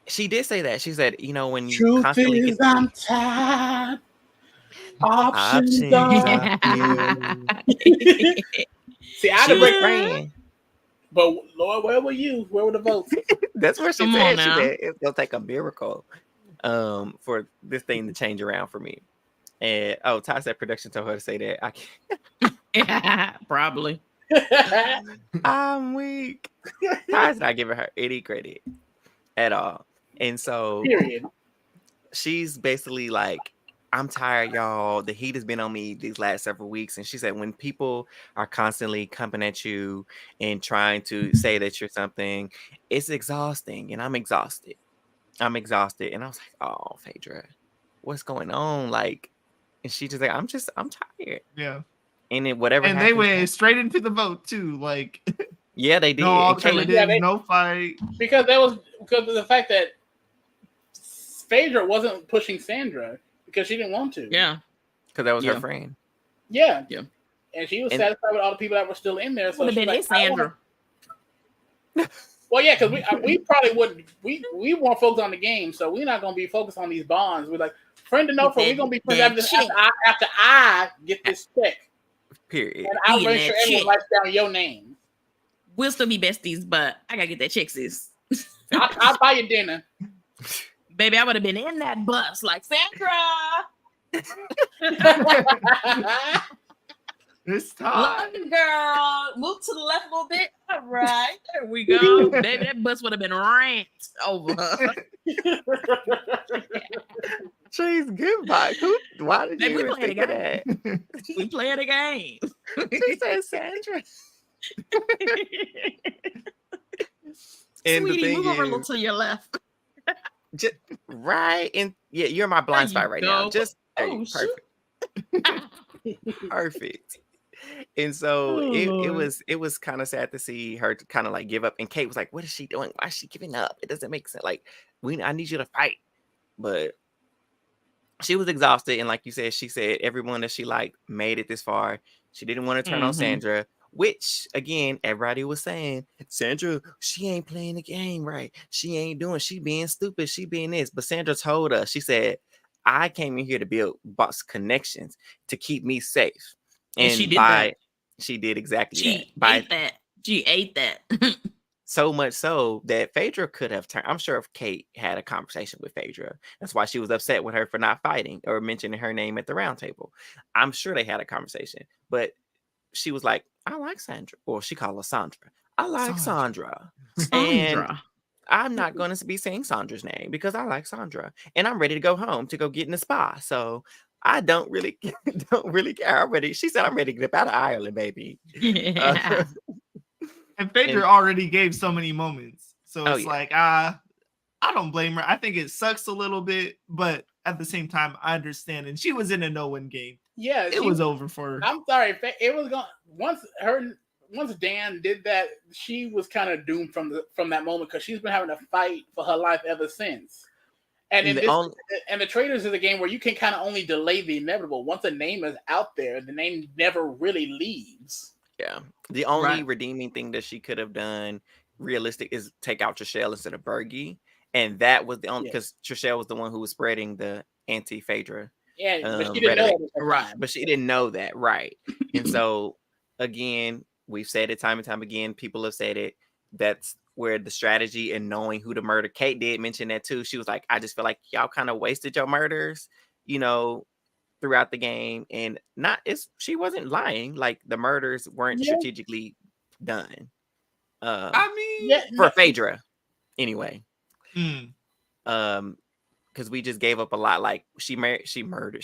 She did say that. She said, "You know, when you Truth constantly is, I'm tired. Options are few." See, I had to break rain. But Lord, where were you? Where were the votes? That's what she said. She said it's gonna take a miracle for this thing to change around for me. And Ty said production told her to say that. I can't. Probably. I'm weak. Ty's not giving her any credit at all. And so she's basically like, I'm tired, y'all. The heat has been on me these last several weeks. And she said, when people are constantly coming at you and trying to say that you're something, it's exhausting. And I'm exhausted. And I was like, oh, Phaedra, what's going on? Like, and she just like, I'm tired. Yeah. And then whatever and happens, they went straight into the vote too. Like, yeah, they did. No fight. Because of the fact that Phaedra wasn't pushing Sandra because she didn't want to. Yeah. Because that was her friend. Yeah. And she was satisfied with all the people that were still in there. So would have been like, Sandra. Well, yeah, because we probably wouldn't. We want focused on the game, so we're not going to be focused on these bonds. We're like, friend to know for we're going to be friends after I get this check. Period. And I'll make sure everyone writes down your name. We'll still be besties, but I gotta get that check, sis. I'll buy you dinner. Baby, I would have been in that bus like Sandra. It's time. Girl, move to the left a little bit. All right, there we go. Baby, that bus would have been ranked over. She's goodbye. Why did you even think of that? We playing a game. She said Sandra. And Sweetie, move over a little to your left. Just right, and yeah, you're my blind spot right now. Just perfect. Perfect. And so it was kind of sad to see her kind of like give up. And Kate was like, "What is she doing? Why is she giving up? It doesn't make sense. Like, I need you to fight." But she was exhausted, and like you said, she said everyone that she liked made it this far. She didn't want to turn on Sandra, which again, everybody was saying, Sandra, she ain't playing the game right. She being stupid. She being this. But Sandra told us, she said, I came in here to build boss connections to keep me safe. And she did that. She did exactly that. She ate that. So much so that Phaedra could have turned. I'm sure if Kate had a conversation with Phaedra, that's why she was upset with her for not fighting or mentioning her name at the round table. I'm sure they had a conversation, but she was like, I like Sandra, or she called her Sandra. I like Sandra. And I'm not going to be saying Sandra's name because I like Sandra and I'm ready to go home to go get in the spa. So I don't really care. She said, I'm ready to get out of Ireland, baby. And Phaedra already gave so many moments. So it's like, I don't blame her. I think it sucks a little bit, but at the same time, I understand. And she was in a no-win game. Yeah, it was over for her. I'm sorry. It was gone. Once Dan did that, she was kind of doomed from that moment because she's been having to fight for her life ever since. And the Traitors is a game where you can kind of only delay the inevitable. Once a name is out there, the name never really leaves. Yeah. The only redeeming thing that she could have done realistic is take out Trishelle instead of Byyyeee. And that was the only because Trishelle was the one who was spreading the anti-Phaedra. Yeah, but she didn't know that. But she didn't know that, right? And so again, we've said it time and time again. People have said it. That's where the strategy and knowing who to murder. Kate did mention that too. She was like, I just feel like y'all kind of wasted your murders, throughout the game. And she wasn't lying. Like the murders weren't strategically done. For Phaedra, anyway. Because we just gave up a lot. Like she murdered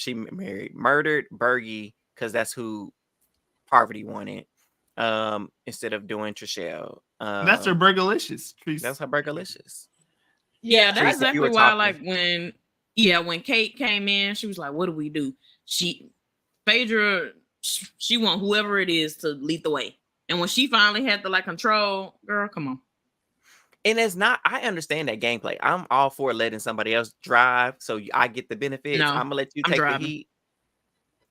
Byyyeee because that's who Parvati wanted. Instead of doing Trishelle. That's her burgalicious. That's her burgalicious. Yeah, that's exactly why. Like when Kate came in, she was like, "What do we do?" Phaedra, she want whoever it is to lead the way. And when she finally had to control, girl, come on. And it's not. I understand that gameplay. I'm all for letting somebody else drive, so I get the benefits. No, I'm gonna let you take the heat.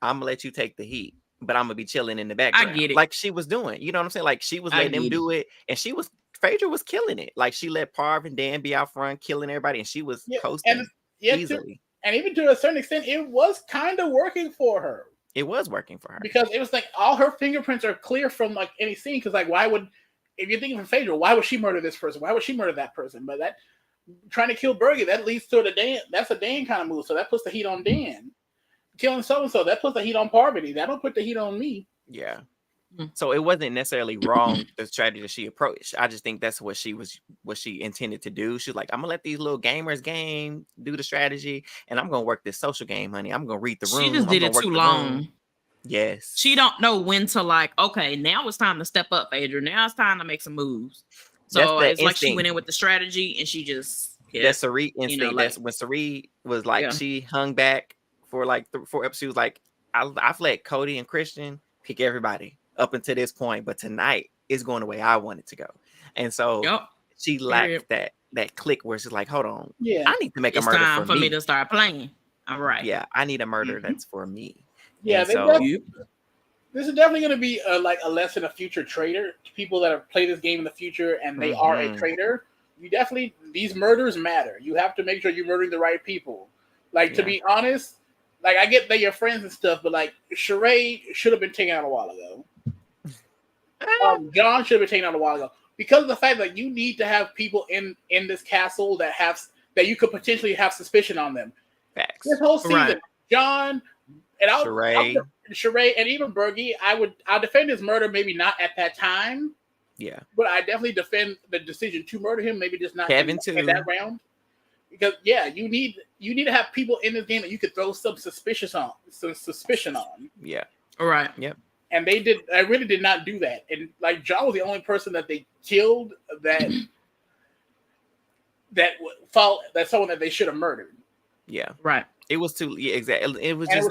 I'm gonna let you take the heat. But I'm gonna be chilling in the background. I get it. Like she was doing. You know what I'm saying? Like she was letting them do it. And Phaedra was killing it. Like she let Parv and Dan be out front, killing everybody, and she was coasting easily. And even to a certain extent, it was kind of working for her. It was working for her. Because it was like all her fingerprints are clear from any scene. Because why would, if you're thinking from Phaedra, why would she murder this person? Why would she murder that person? But that trying to kill Byyyeee, that leads to that's a Dan kind of move. So that puts the heat on Dan. Killing so-and-so, that puts the heat on Parvati. That don't put the heat on me. Yeah. So it wasn't necessarily wrong, the strategy that she approached. I just think that's what she intended to do. She's like, I'm gonna let these little gamers do the strategy, and I'm gonna work this social game, honey. I'm gonna read the room. She just did it too long. Yes. She don't know when to okay, now it's time to step up, Phaedra. Now it's time to make some moves. So it's like she went in with the strategy and she just that's Sari instinct. That's when Sari was she hung back for 4 episodes. She was like, I've let Cody and Christian pick everybody up until this point, but tonight is going the way I want it to go. And so she lacked that click where she's like, hold on, I need to make a murder time for me to start playing. All right. Yeah, I need a murder that's for me. Yeah, this is definitely going to be a lesson of future traitor. People that have played this game in the future and they are a traitor. These murders matter. You have to make sure you're murdering the right people. To be honest, I get that you're friends and stuff, but Sheree should have been taken out a while ago. John should have been taken out a while ago because of the fact that you need to have people in this castle that you could potentially have suspicion on them. Facts. This whole season, John and Sheree and even Byyyeee, I'll defend his murder, maybe not at that time. Yeah, but I definitely defend the decision to murder him. Maybe just not Kevin in that round. Because you need to have people in this game that you could throw some suspicion on. Yeah. All right. Yep. And they really did not do that. And John was the only person that they killed that's someone that they should have murdered. Yeah. Right. It was too exactly. It was just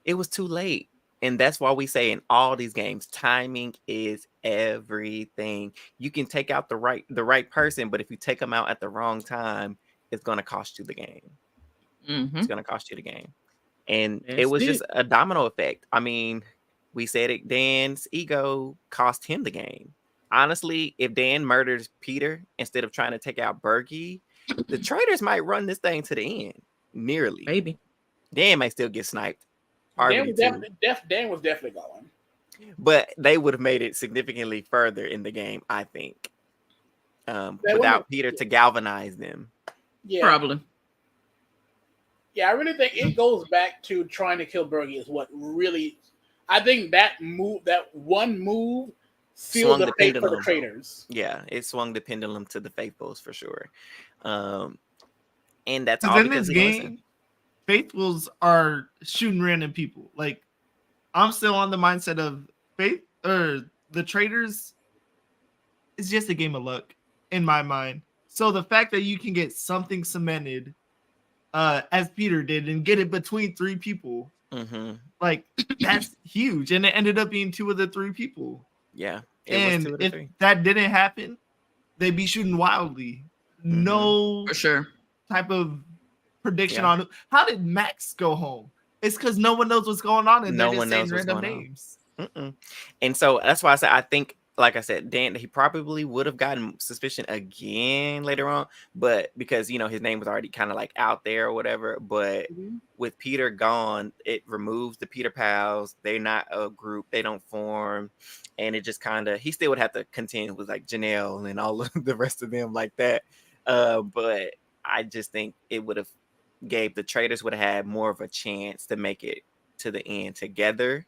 it was too late. And that's why we say in all these games, timing is everything. You can take out the right person, but if you take them out at the wrong time, it's going to cost you the game. Mm-hmm. It's going to cost you the game. And it was just a domino effect. I mean, we said it, Dan's ego cost him the game. Honestly, if Dan murders Peter instead of trying to take out Byyyeee, the traitors might run this thing to the end. Nearly. Maybe. Dan may still get sniped. Dan was definitely going. But they would have made it significantly further in the game, I think. Without Peter to galvanize them. Yeah. Probably. Yeah, I really think it goes back to trying to kill Byyyeee is what really... I think that one move sealed the fate for the traitors. Yeah, it swung the pendulum to the faithfuls for sure. And that's all because this game. faithfuls are shooting random people. Like, I'm still on the mindset of faith or the traitors. It's just a game of luck in my mind. So the fact that you can get something cemented, as Peter did, and get it between 3 people, like that's huge. And it ended up being 2 of the 3 people. Yeah. And if that didn't happen, they'd be shooting wildly. No, for sure. Type of prediction on how did Max go home? It's because no one knows what's going on, and no they're just one saying knows what's random going names. on. And so that's why I said I think, like I said, Dan, he probably would have gotten suspicion again later on, but because his name was already kind of like out there or whatever. But with Peter gone, it removes the Peter pals. They're not a group. They don't form. And it just kind of, he still would have to contend with like Janelle and all of the rest of them like that. But I just think it would have gave the Traitors would have had more of a chance to make it to the end together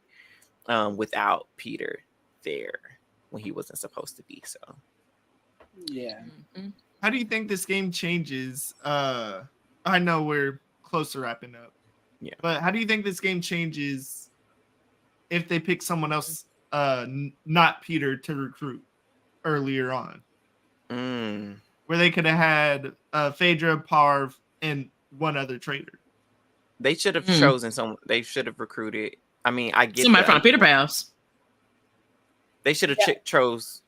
without Peter there when he wasn't supposed to be. So yeah. How do you think this game changes? I know we're close to wrapping up. Yeah. But how do you think this game changes if they pick someone else, not Peter, to recruit earlier on? Where they could have had Phaedra, Parv, and one other traitor. They should have chosen someone. They should have recruited. I mean, I get somebody from Peter Pals. They should have chose.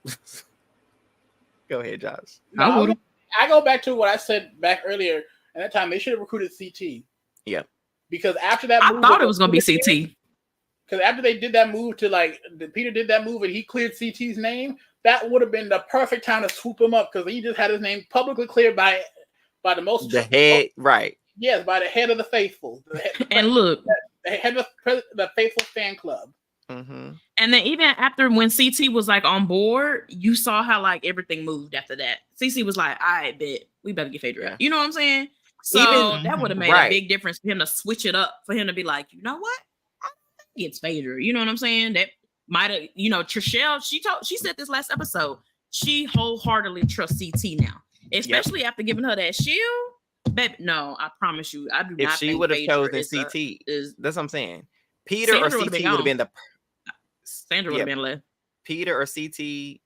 Go ahead, Josh. No, I go back to what I said back earlier. At that time, they should have recruited CT. Yeah. Because after that, I thought it was going to be CT. Because after they did that move Peter did that move and he cleared CT's name, that would have been the perfect time to swoop him up because he just had his name publicly cleared by the head, right? Yes, by the head of the faithful. And look, the head of the faithful fan club. Mm-hmm. And then even after when CT was like on board, you saw how like everything moved after that. CC was like, I bet we better get Phaedra out. You know what I'm saying? So that would have made a big difference for him to switch it up, for him to be like, you know what? I think it's Phaedra. You know what I'm saying? That might have, Trishelle, she said this last episode, she wholeheartedly trusts CT now, especially after giving her that shield. Baby, no, I promise you, I do not. If she would have chosen CT, that's what I'm saying. Peter or CT would have been the. Sandra would have been left. Peter or CT,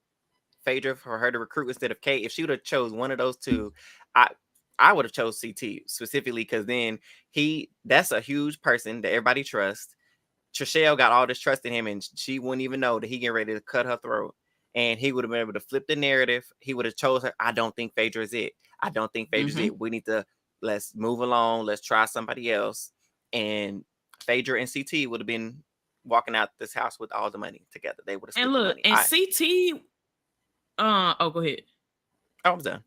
Phaedra for her to recruit instead of Kate. If she would have chose one of those two, I would have chose CT specifically because then that's a huge person that everybody trusts. Trishelle got all this trust in him, and she wouldn't even know that he getting ready to cut her throat. And he would have been able to flip the narrative. He would have chose her. I don't think Phaedra is it. I don't think Phaedra's it. We need to let's move along. Let's try somebody else. And Phaedra and CT would have been walking out this house with all the money together. They would have. And look, and CT. Go ahead. I was done.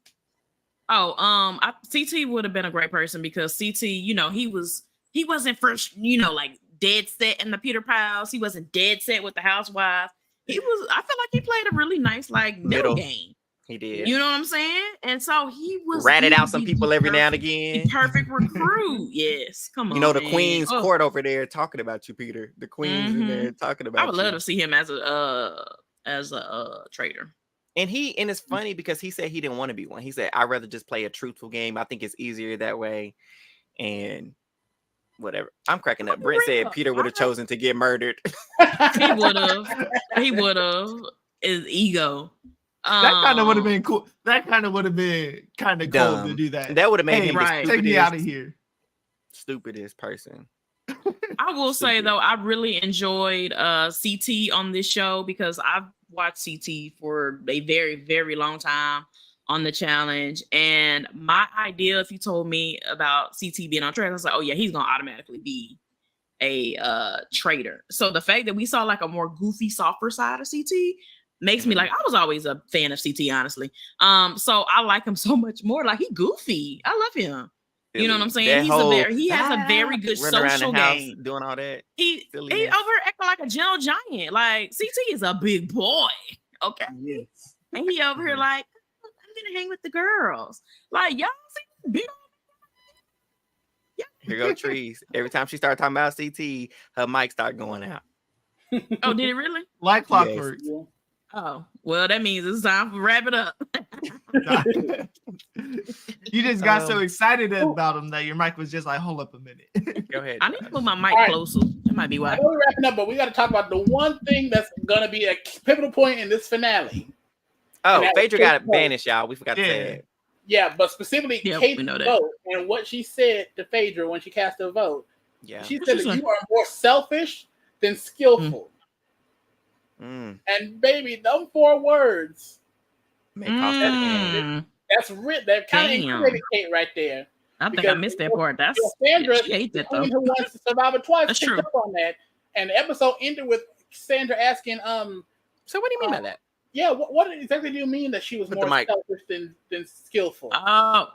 CT would have been a great person because CT, he wasn't first, like dead set in the Peter Pals. He wasn't dead set with the housewives. I feel like he played a really nice like middle game. He did. You know what I'm saying? And so he was ratted out some people every now and again. Perfect recruit. Yes. Come on. The Queen's court over there talking about you, Peter. The Queen's in there talking about you. I would love to see him as a traitor. And it's funny because he said he didn't want to be one. He said, I'd rather just play a truthful game. I think it's easier that way. And whatever. I'm cracking up. Brent said Peter would have chosen to get murdered. He would have. His ego. That kind of would have been cool. That kind of would have been kind of cool to do that. That would have made him take me out of here. Stupidest person. I will say though, I really enjoyed CT on this show because I've watched CT for a very, very long time on the challenge. And my idea, if you told me about CT being on track, I was like, oh yeah, he's gonna automatically be a traitor. So the fact that we saw like a more goofy, softer side of CT makes me like, I was always a fan of CT, honestly. So I like him so much more. Like he goofy. I love him. You know what I'm saying? He has a very good social game. Doing all that. He over acting like a gentle giant. Like CT is a big boy. Okay. Yes. And he over here like, I'm gonna hang with the girls. Like y'all see big. Yeah. Here go trees. Every time she started talking about CT, her mic started going out. Oh, did it really? Like clockwork. Yes. Oh, well, that means it's time to wrap it up. You just got so excited about him that your mic was just like, hold up a minute. Go ahead. I need to put my mic closer. That might be why. I know we're wrapping up, but we got to talk about the one thing that's going to be a pivotal point in this finale. Oh, Phaedra got banished, y'all. We forgot to say it. Yeah, but specifically Kate's vote and what she said to Phaedra when she cast her vote. Yeah, she said that you are more selfish than skillful. And baby, those 4 words. That's written. That kind of incriminated Kate right there. I think I missed that part. That's Sandra, she hates that, who wants to survive it twice, picked up on that. And the episode ended with Sandra asking, so what do you mean by that? Yeah, what exactly do you mean that she was more selfish than skillful? Yeah.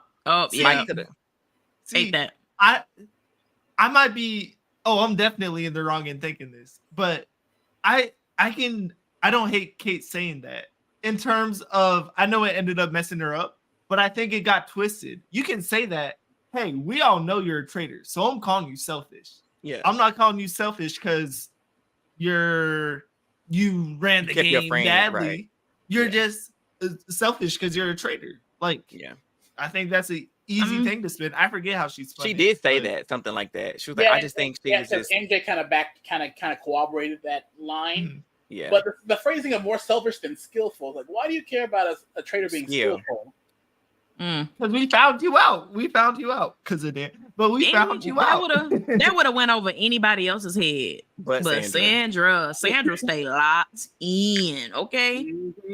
See, that. I might be. Oh, I'm definitely in the wrong in thinking this, but I don't hate Kate saying that. In terms of, I know it ended up messing her up, but I think it got twisted. You can say that, hey, we all know you're a traitor, so I'm calling you selfish. Yeah, I'm not calling you selfish because you ran the game badly. Right. You're just selfish because you're a traitor. Like, I think that's an easy thing to spin. I forget how she spun. She did say that, something like that. She was like, I just think she was just MJ kind of corroborated that line. Mm-hmm. Yeah, but the phrasing of more selfish than skillful, like, why do you care about a traitor being skillful? Because we found you out. We found you out because of that. But we found you out. That would have went over anybody else's head. But Sandra stayed locked in. Okay,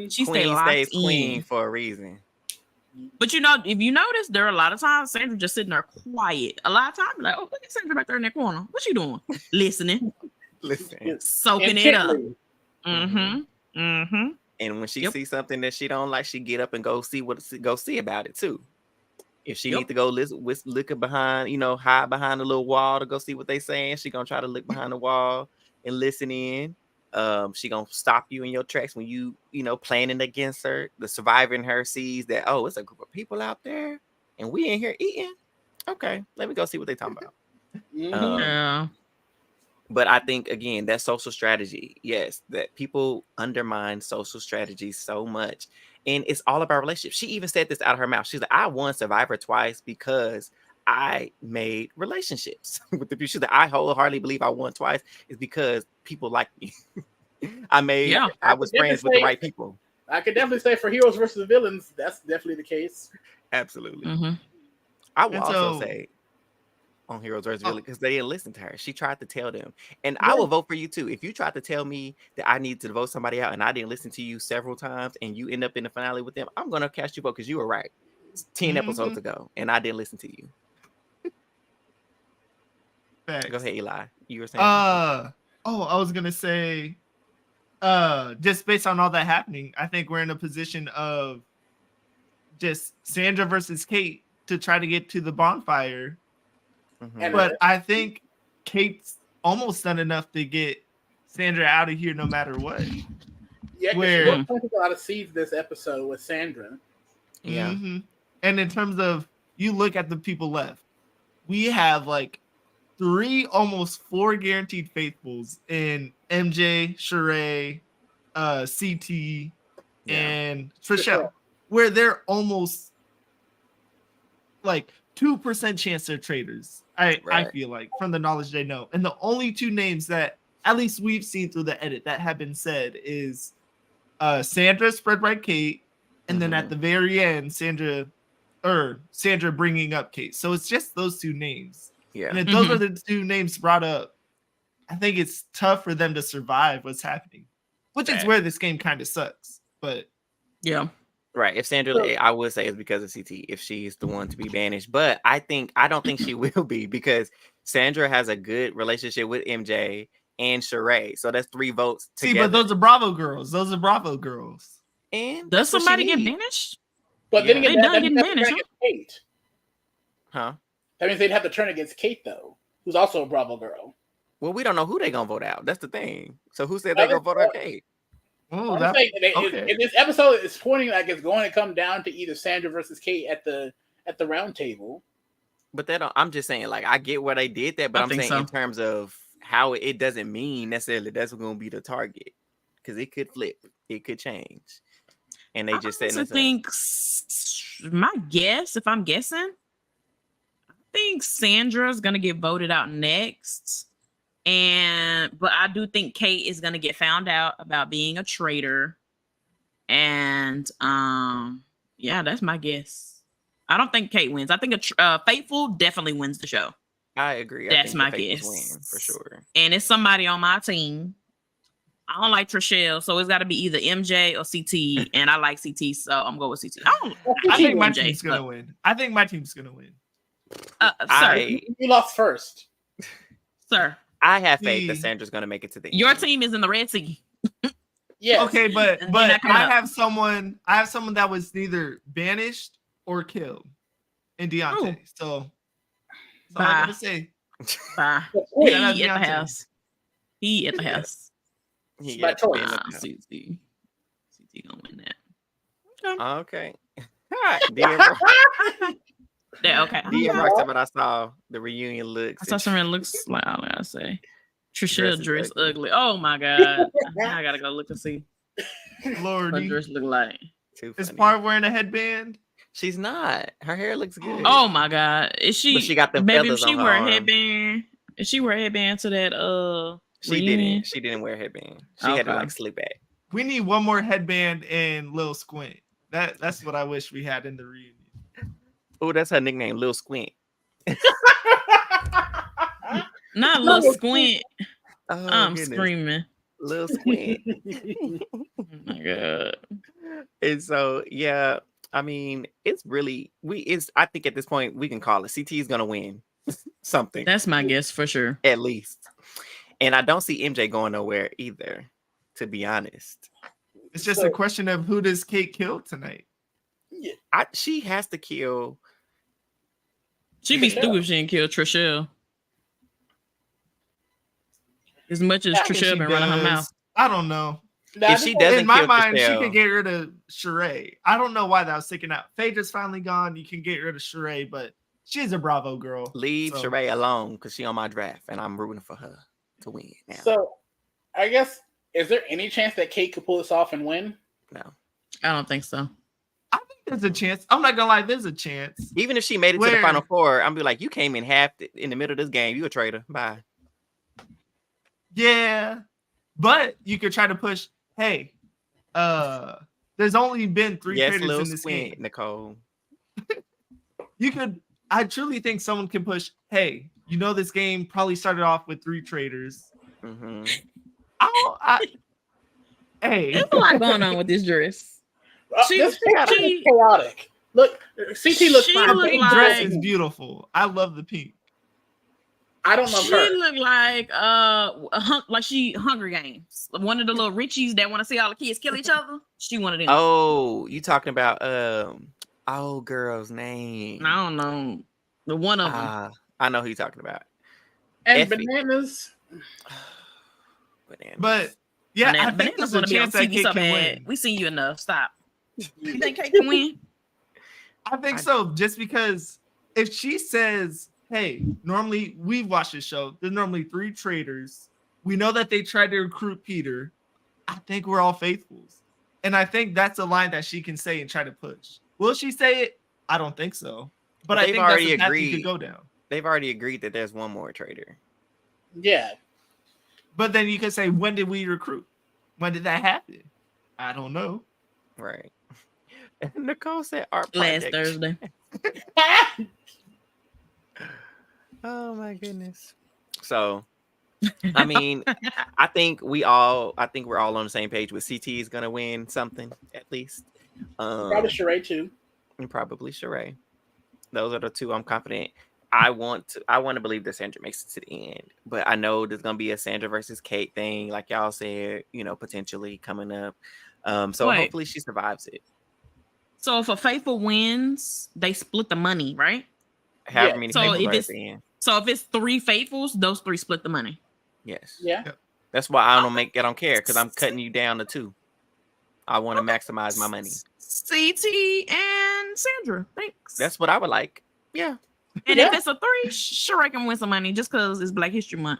she stayed locked in. Queen for a reason. But if you notice, there are a lot of times Sandra just sitting there quiet. A lot of times, like, oh, look at Sandra back there in that corner. What you doing? Listening, soaking it up. And when she sees something that she don't like, she get up and go see about it too. If she need to go look behind, hide behind a little wall to go see what they saying, she gonna try to look behind the wall and listen in. She gonna stop you in your tracks when you planning against her. The survivor in her sees that, oh, it's a group of people out there and we in here eating. Okay, let me go see what they talking about. But I think, again, that social strategy, yes, that people undermine social strategy so much. And it's all about relationships. She even said this out of her mouth. She's like, I won Survivor twice because I made relationships with the people. She's like, I wholeheartedly believe I won twice is because people like me. I was friends with the right people. I could definitely say for heroes versus villains, that's definitely the case. Absolutely. I will also say, on Heroes versus Villains, because they didn't listen to her. She tried to tell them. And I will vote for you too. If you tried to tell me that I need to vote somebody out and I didn't listen to you several times and you end up in the finale with them, I'm going to cast you vote because you were right 10 episodes ago and I didn't listen to you. Facts. Go ahead, Eli. You were saying I was going to say, just based on all that happening, I think we're in a position of just Sandra versus Kate to try to get to the bonfire. But I think Kate's almost done enough to get Sandra out of here no matter what. Yeah, we're planting a lot of seeds this episode with Sandra. Yeah. And in terms of, you look at the people left, we have like 3, almost 4 guaranteed faithfuls in MJ, Sheree, CT, and Trishelle, where they're almost like 2% chance they're traitors. I feel like, from the knowledge they know. And the only 2 names that at least we've seen through the edit that have been said is Sandra spread by Kate, and then at the very end, Sandra bringing up Kate. So it's just those 2 names. Yeah. And if those are the 2 names brought up, I think it's tough for them to survive what's happening, which is where this game kind of sucks. But right. If Sandra, I would say it's because of CT if she's the one to be banished. But I don't think she will be because Sandra has a good relationship with MJ and Sheree. So that's 3 votes together. See, but those are Bravo girls. And does somebody get banished? But then again, they done getting banished. Kate. Huh? That means they'd have to turn against Kate, though, who's also a Bravo girl. Well, we don't know who they're going to vote out. That's the thing. So who said they're going to vote out Kate? Oh, this episode is pointing like it's going to come down to either Sandra versus Kate at the round table. But I'm just saying, like, I get why they did that, but I'm saying in terms of how it doesn't mean necessarily that's going to be the target because it could flip, it could change. and they just setting us up. My guess, if I'm guessing, I think Sandra's gonna get voted out next, but I do think Kate is gonna get found out about being a traitor, and yeah, that's my guess. I don't think Kate wins. I think Faithful definitely wins the show. I agree. That's I think my the Faithfuls guess win for sure. And it's somebody on my team. I don't like Trishelle, so it's got to be either MJ or CT, and I like CT, so I'm going with CT. I think my team's gonna win. I think my team's gonna win. Sir, you lost first. Sir, I have faith that Sandra's gonna make it to the end. Your team is in the Red Sea. Yeah. Okay, but I have someone that was neither banished or killed in Deontay. Ooh. So that's all I gotta say. Bye. He at the house. He at the house. He By choice. CT gonna win that. Okay. All right. DM Rock said, but I saw the reunion looks. I saw something that looks like, all I say. Trishelle dress ugly. Oh my god. I gotta go look and see. Lordy. What dress look like. Is Parv wearing a headband? She's not. Her hair looks good. Oh my god. Is she? But she got the maybe feathers if she on her wear a arm. headband. If she wear a headband to that She didn't. She didn't wear a headband. She had to like slip back. We need one more headband and Lil Squint. That's what I wish we had in the reunion. Oh, that's her nickname, Lil Squint. Not Lil Squint. Oh, I'm goodness. screaming. Lil Squint. Oh my god. And so, yeah, I mean, it's really I think at this point we can call it. CT is gonna win something. That's my guess for sure. At least. And I don't see MJ going nowhere either, to be honest. It's just a question of who does Kate kill tonight? Yeah. She has to kill. She'd be stupid if she didn't kill Trishelle. As much as Trishelle been running her mouth. I don't know. If she doesn't in my kill mind, Trishelle, she could get rid of Sheree. I don't know why that was sticking out. Phaedra's finally gone. You can get rid of Sheree, but she's a Bravo girl. leave Sheree alone because she on my draft and I'm rooting for her to win now. So, I guess, is there any chance that Kate could pull this off and win? No. I don't think so. I think there's a chance. I'm not gonna lie, there's a chance. Even if she made it to the Final Four, I'm be like, you came in in the middle of this game. You a traitor. Bye. Yeah, but you could try to push. Hey, there's only been 3 traitors Lil in this Squint, game. Nicole. You could. I truly think someone can push. Hey, you know this game probably started off with 3 traitors. Mm-hmm. Hey, There's a lot going on with this dress. This is chaotic. Look, CT looks fine. the pink dress is beautiful. I love the pink. I don't know She her. look like like she Hunger Games. One of the little Richies that want to see all the kids kill each other. She one of them. Oh, you talking about old girl's name? I don't know. The one of them. I know who you're talking about. And Effie. Bananas. Bananas. But yeah, I think Bananas there's a want to be on chance that TV Kate so can bad. win. We seen you enough. Stop. You think Kate can win? I think so, just because if she says, hey, normally we've watched this show, there's normally 3 traitors. We know that they tried to recruit Peter. I think we're all faithfuls. And I think that's a line that she can say and try to push. Will she say it? I don't think so. But I think that's a path you could go down. They've already agreed that there's one more traitor. Yeah. But then you can say, when did we recruit? When did that happen? I don't know. Right. And Nicole said art Last project. Thursday. Oh my goodness. So I mean, I think we're all on the same page with CT is gonna win something at least. Probably Sheree too. And probably Sheree. Those are the 2 I'm confident. I want to believe that Sandra makes it to the end, but I know there's gonna be a Sandra versus Kate thing, like y'all said, potentially coming up. So hopefully she survives it. So if a faithful wins, they split the money, right? However many So people if are it's at the end. So if it's 3 faithfuls, those 3 split the money. Yes. Yeah. That's why I don't care because I'm cutting you down to 2. I want to maximize my money. CT and Sandra, thanks. That's what I would like. Yeah. And if it's a 3, sure I can win some money just because it's Black History Month.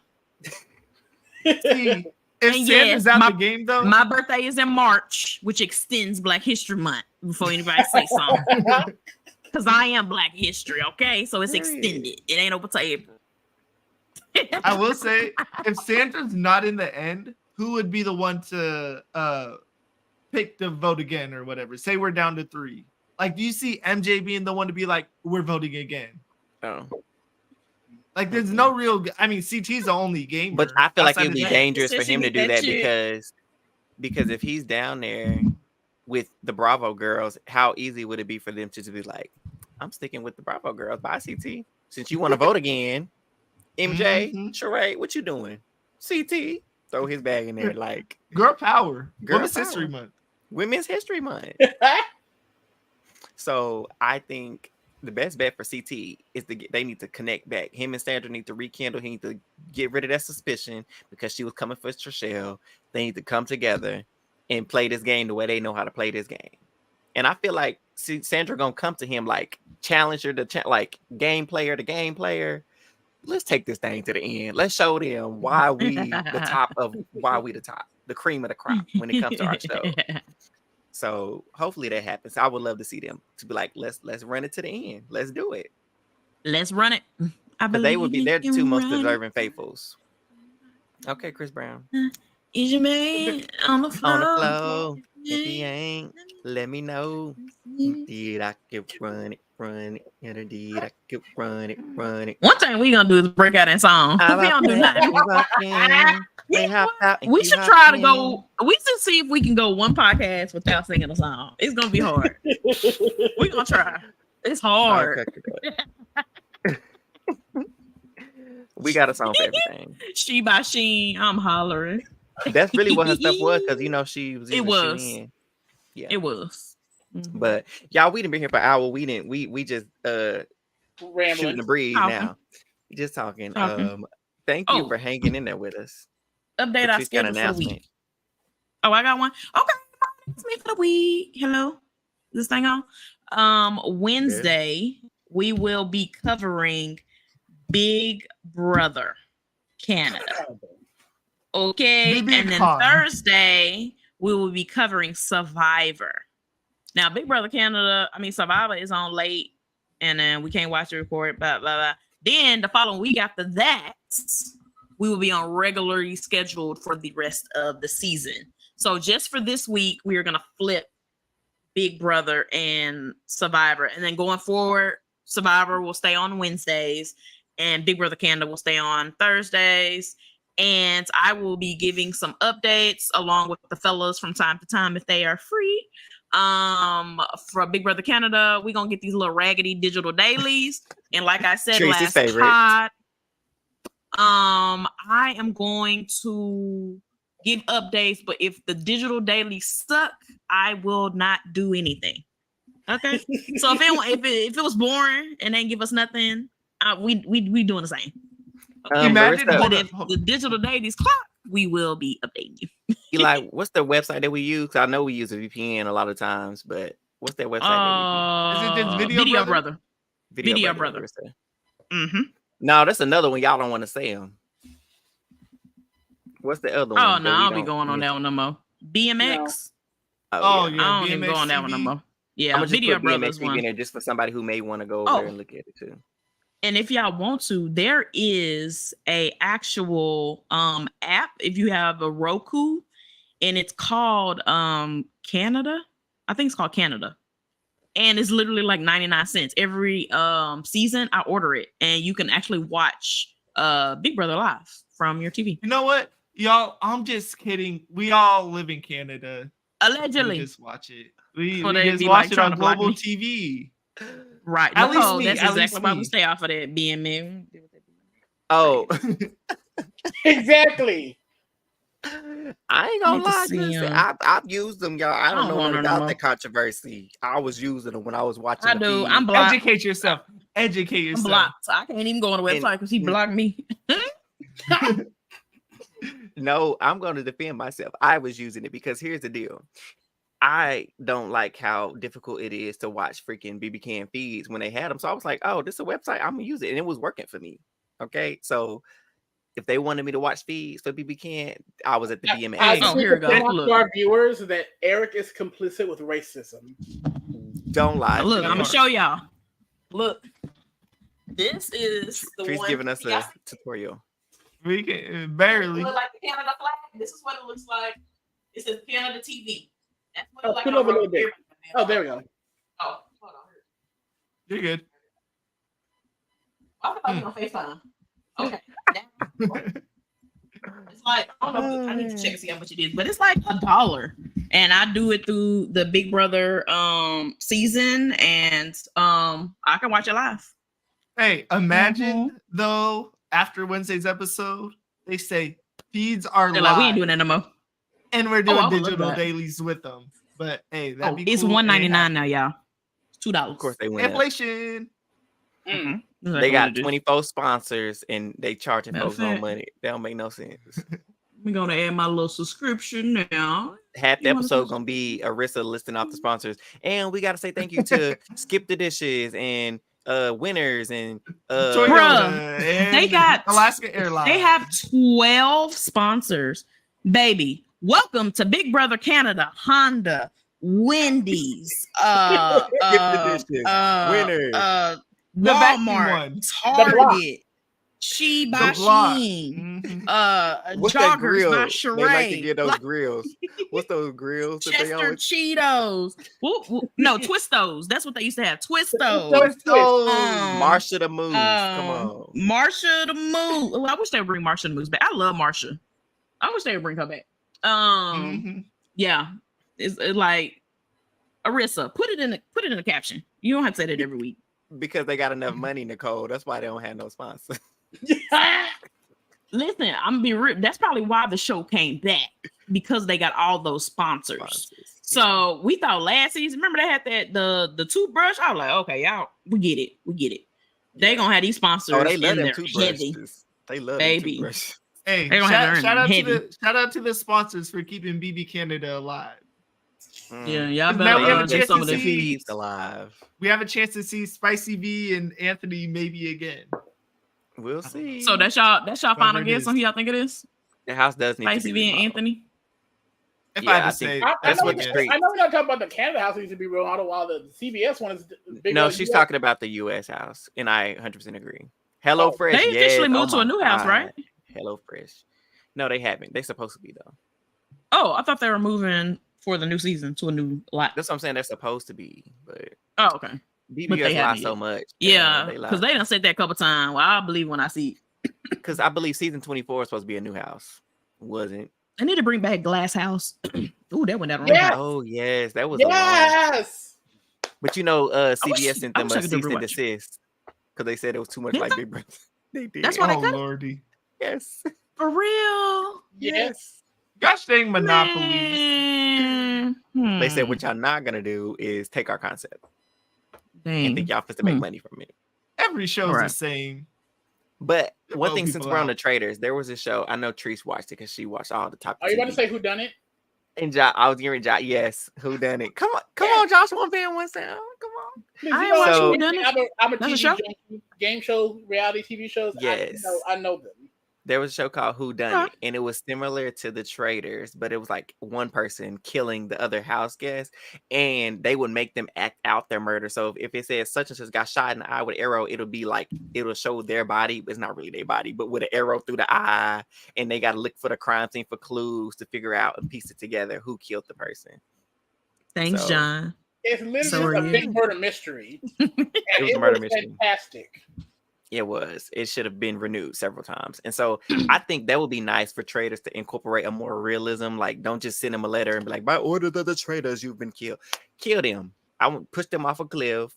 See, If Sandra's out the game, though, my birthday is in March, which extends Black History Month. Before anybody say something, because I am Black History, okay? So it's extended. It ain't over April. I will say, if Sandra's not in the end, who would be the one to pick the vote again or whatever? Say we're down to 3. Like, do you see MJ being the one to be like, we're voting again? Oh. Like, there's no real. I mean, CT's the only gamer. But I feel like outside it'd be of dangerous for him to do that shit. because if he's down there with the Bravo girls, how easy would it be for them to just be like, I'm sticking with the Bravo girls. Bye, CT. Since you want to vote again, MJ, Sheree, what you doing? CT, throw his bag in there like girl power. Women's History Month. Women's History Month. So I think the best bet for CT is they need to connect back. Him and Sandra need to rekindle. He need to get rid of that suspicion because she was coming for Trishelle. They need to come together and play this game the way they know how to play this game. And I feel like Sandra gonna come to him like challenger, like game player to game player. Let's take this thing to the end. Let's show them why we the top, the cream of the crop when it comes to our show. So hopefully that happens. I would love to see them to be like, let's run it to the end. Let's do it. Let's run it. Because they're the two most deserving faithfuls. Okay, Chris Brown. Is your man on the floor? On the floor. If he ain't, let me know. Indeed, I could run it. Indeed, I could run it. One thing we gonna do is break out that song. We don't do nothing. We should try to go. We should see if we can go one podcast without singing a song. It's gonna be hard. We're gonna try. It's hard. We got a song for everything. She by Sheen, I'm hollering. That's really what her stuff was, because she was. It was. Yeah, it was. Mm-hmm. But y'all, we didn't be here for an hour. We didn't. We just shooting the breeze now. Just talking. Thank you for hanging in there with us. Update our schedule for the week. Oh, I got one. Okay, it's me for the week. Hello, is this thing on? Wednesday we will be covering Big Brother Canada. Okay, and then Thursday we will be covering Survivor. Now, Big Brother Canada, Survivor is on late, and then we can't watch the report. Blah blah blah. Then the following week after that, we will be on regularly scheduled for the rest of the season. So just for this week, we are gonna flip Big Brother and Survivor, and then going forward, Survivor will stay on Wednesdays, and Big Brother Canada will stay on Thursdays. And I will be giving some updates along with the fellas from time to time if they are free. For Big Brother Canada, we're gonna get these little raggedy digital dailies. And like I said last pod, I am going to give updates, but if the digital dailies suck, I will not do anything. Okay. So if it was boring and they give us nothing, we doing the same. Imagine if the digital dailies clock, we will be updating you. Eli, what's the website that we use? I know we use a VPN a lot of times, but what's that website that we use? Is it just Video Brother? Video Brother. Mm-hmm. No, that's another one. Y'all don't want to say them. What's the other one? Oh no, I'll be going on that one no more. BMX. No. I don't even go on that one no more. Yeah, Video Brothers one. In there just for somebody who may want to go over there and look at it too. And if y'all want to, there is a actual app if you have a Roku, and it's called Canada. I think it's called Canada. And it's literally like 99 cents. Every season I order it, and you can actually watch Big Brother live from your TV. You know what? Y'all, I'm just kidding. We all live in Canada. Allegedly. We just watch it. We just watch it on global TV. Right. At least that's exactly why we stay off of that BMA. Oh. Exactly. I ain't gonna lie. I've used them, y'all. I don't know about the controversy. I was using them when I was watching. I do. I'm blocked. Educate yourself. Educate yourself. I'm blocked. I can't even go on the website because he blocked me. No, I'm going to defend myself. I was using it because here's the deal. I don't like how difficult it is to watch freaking BB Can feeds when they had them. So I was like, oh, this is a website. I'm going to use it. And it was working for me. Okay. So if they wanted me to watch feeds for BB Ken, I was at the BMX. Here we go. To our viewers that Eric is complicit with racism. Don't lie. Look, I'm gonna show y'all. Look, this is the Tree's one. giving us a tutorial. We can barely. Look like the Canada flag. This is what it looks like. It says Canada TV. That's what it looks put like. over a little bit. Oh, there we go. Oh, hold on. You're good. I thought you were on FaceTime. Okay. It's like, I don't know. I need to check and see how much it is, but it's like $1. And I do it through the Big Brother season, and I can watch it live. Hey, imagine though, after Wednesday's episode, they say feeds are They're live. like, we ain't doing that no more. And we're doing I would love digital that. dailies with them. But hey, that'd be It's cool. $1.99 now, y'all. It's $2. Of course, they went up. Inflation. They got 24 sponsors and they charging That's folks no it. money. That don't make no sense. We're gonna add my little subscription now. Half the episode gonna be Arissa listing off the sponsors, and we gotta say thank you to Skip the Dishes and Winners and Toyota they got Alaska Airlines. They have 12 sponsors, baby. Welcome to Big Brother Canada, Honda, Wendy's, Skip the Dishes, Winners, the vacuum Walmart, ones. Target, She by The block. Sheen, what's that Joggers grill? by They like to Charade, get those grills. What's those grills that they Chester always? Cheetos. No, Twistos. That's what they used to have. Twistos. Marsha the Moose. Come on. Marsha the Moose. Oh, I wish they would bring Marsha the Moose back. I love Marsha. I wish they would bring her back. Yeah. It's like Arissa. Put it in the caption. You don't have to say that every week. Because they got enough money, Nicole. That's why they don't have no sponsor. Listen, I'm gonna be real. That's probably why the show came back, because they got all those sponsors. So we thought last season, remember they had that the toothbrush? I was like, okay, y'all, we get it. They gonna have these sponsors. Oh, they love in them there toothbrushes. heavy. They love Baby. toothbrushes. Hey, They don't have shout their out to the sponsors for keeping BB Canada alive. Yeah, y'all Now we have better a get some of chance the to see- feeds. Alive. We have a chance to see Spicy V and Anthony maybe again. We'll see. So that's y'all final it guess is. on who y'all think it is? The house does need Spicy to V be and Anthony. If Yeah, I had I to think- say, I that's know what the it street- I know we're not talking about the Canada house needs to be remodeled, while the CBS one is big. No, she's talking about the U.S. house, and I 100% agree. Hello Fresh. They officially moved to a new house, right? Hello Fresh. No, they haven't. They're supposed to be though. Oh, I thought they were moving for the new season to a new lot. That's what I'm saying. They're supposed to be, but Oh, okay. But they BBS lies haven't so yet. much. Yeah, because they done said that a couple times. Well, I believe when I see it. Because I believe season 24 is supposed to be a new house. Wasn't? I need to bring back Glass House. Ooh, that went down wrong. Yeah. Oh yes, that was a long. Yes. But you know, CBS sent I them wish I a could do cease and rewatch. desist because they said it was too much Did like they? Big Brother. They did. That's why they Oh cut it? lordy, Yes. For real. Yes. gosh dang Monopoly. Man. They said what y'all not gonna do is take our concept and Dang. think y'all supposed to make money from it. Every show's the Right. same. But one Vote thing, since people we're on out. the Traitors, there was a show. I know Treese watched it because she watched all the top. Are you about to TV. say who done it? And I was giving Josh, yes, who done it? Come on, Josh, one fan, one sound. Come on. I ain't watching So- Who Done It. I'm a That's a TV show? game show, reality TV shows. Yes. I know them. There was a show called Who Done Huh. It, and it was similar to the Traitors, but it was like one person killing the other house guest, and they would make them act out their murder. So if it says such and such got shot in the eye with an arrow, it'll be like it'll show their body, but it's not really their body, but with an arrow through the eye, and they got to look for the crime scene for clues to figure out and piece it together who killed the person. Thanks, So- John. It's So are literally a you. big murder mystery. And It was a murder was mystery. fantastic. It was. It should have been renewed several times. And so I think that would be nice for Traitors to incorporate a more realism. Like, don't just send them a letter and be like, by order of the Traitors, you've been killed. Kill them. I would push them off a cliff.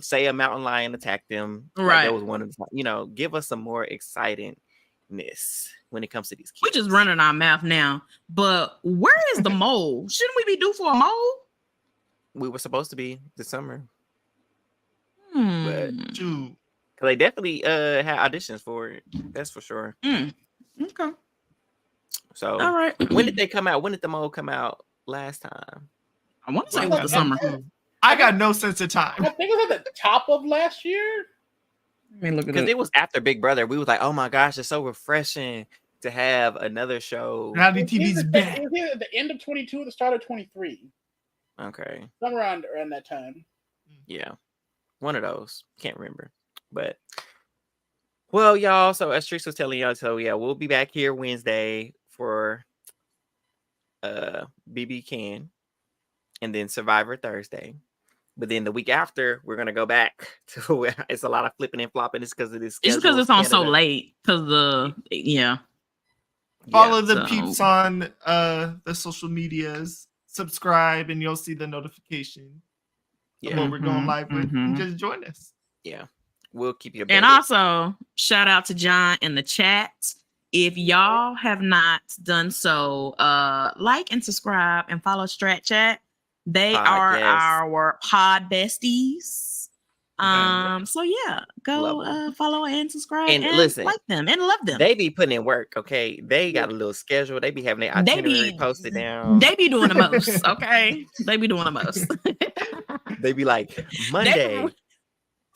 Say a mountain lion attacked them. Like, Right. that was one of the, give us some more excitingness when it comes to these We're kids. just running our mouth now. But where is the mole? Shouldn't we be due for a mole? We were supposed to be this summer. Shoot. Because they definitely had auditions for it. That's for sure. Okay. So All right. when did they come out? When did the mole come out last time? I want to say it was the summer. I got no sense of I time. think it was at the top of last year. Because it was after Big Brother. We was like, oh my gosh, it's so refreshing to have another show. Reality TV's back. It was either at the end of 22 or the start of 23. Okay. Somewhere around that time. Yeah. One of those. Can't remember. But well, y'all, so as Trish was telling y'all, so yeah, we'll be back here Wednesday for BB Can and then Survivor Thursday. But then the week after, we're gonna go back to where it's a lot of flipping and flopping. It's because of this. It's because it's on so late. Because Follow the peeps on the social medias. Subscribe, and you'll see the notification of what we're going live with. And just join us. Yeah, we'll keep you updated. And also, shout out to John in the chat. If y'all have not done so, like and subscribe and follow Strat Chat. They are our pod besties. So yeah, go follow and subscribe and listen, like them and love them. They be putting in work, okay? They got a little schedule. They be having their itinerary posted down. They be doing the most, okay? They be doing the most. They be like Monday.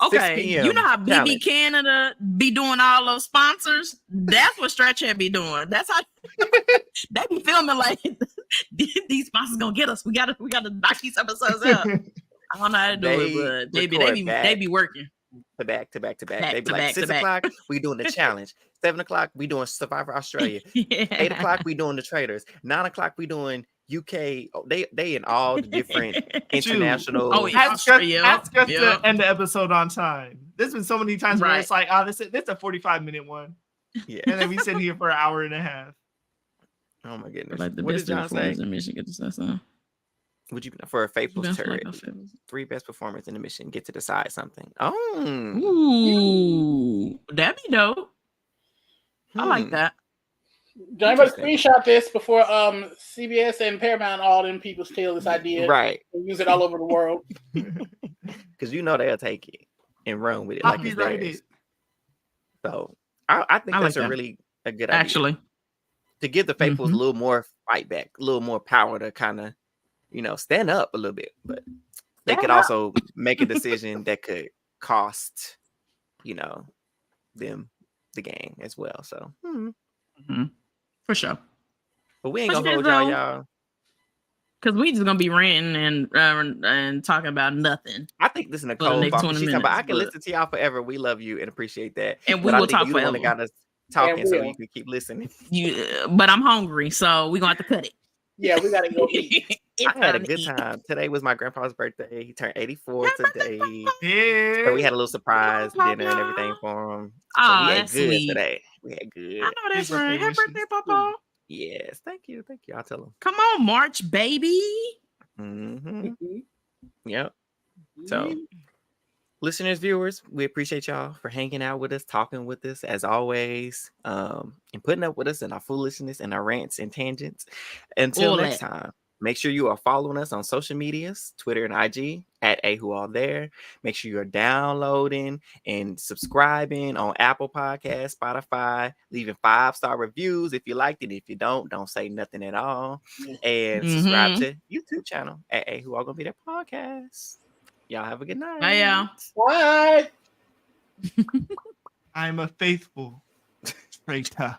Okay, you know how BB Canada be doing all those sponsors? That's what Strat Chat be doing. That's how they be filming like these sponsors gonna get us. We gotta knock these episodes out. I don't know how to do it, but they be working. Back to back. They be like 6 o'clock, we doing the challenge. 7 o'clock, we doing Survivor Australia. 8 o'clock, we doing the Traitors. 9 o'clock, we doing UK. Oh, they in all the different international. Oh, yeah. Ask us to end the episode on time. There's been so many times where it's like, oh, this is a 45-minute one. Yeah. And then we sit here for an hour and a half. Oh my goodness. Like the what best did John say? In Michigan, Would you for a faithful turret? 3 best performers in the mission get to decide something. Oh, ooh, that'd be dope. I like that. Did anybody screenshot this before CBS and Paramount all them people steal this idea? Right. And use it all over the world. Because you know they'll take it and run with it like it's theirs. So I think that's a really a good idea. Actually. To give the faithfuls a little more fight back, a little more power to kind of, stand up a little bit. But they could also make a decision that could cost, them the game as well. So for sure. But we ain't gonna hold y'all. Because we just gonna be ranting and talking about nothing. I think this is Nicole. She's talking about, I can listen to y'all forever. We love you and appreciate that. And we will talk forever. You got us talking so you can keep listening. But I'm hungry, so we're gonna have to cut it. Yeah, we gotta go eat. I had a good time. Today was my grandpa's birthday. He turned 84 today. Yeah. So we had a little surprise dinner and everything for him. So we had good sweet. Today. We had good. I know that's right. Happy birthday, Papa. Yes, thank you. I'll tell him. Come on, March, baby. Yep. So, listeners, viewers, we appreciate y'all for hanging out with us, talking with us as always, and putting up with us and our foolishness and our rants and tangents. Until next time, make sure you are following us on social medias, Twitter and IG at AWhoAllThere. Make sure you're downloading and subscribing on Apple Podcasts, Spotify, leaving 5-star reviews if you liked it. If you don't say nothing at all. And subscribe to YouTube channel at AWhoAllGonna Podcast. Y'all have a good night. Bye, y'all. Bye. I'm a faithful traitor.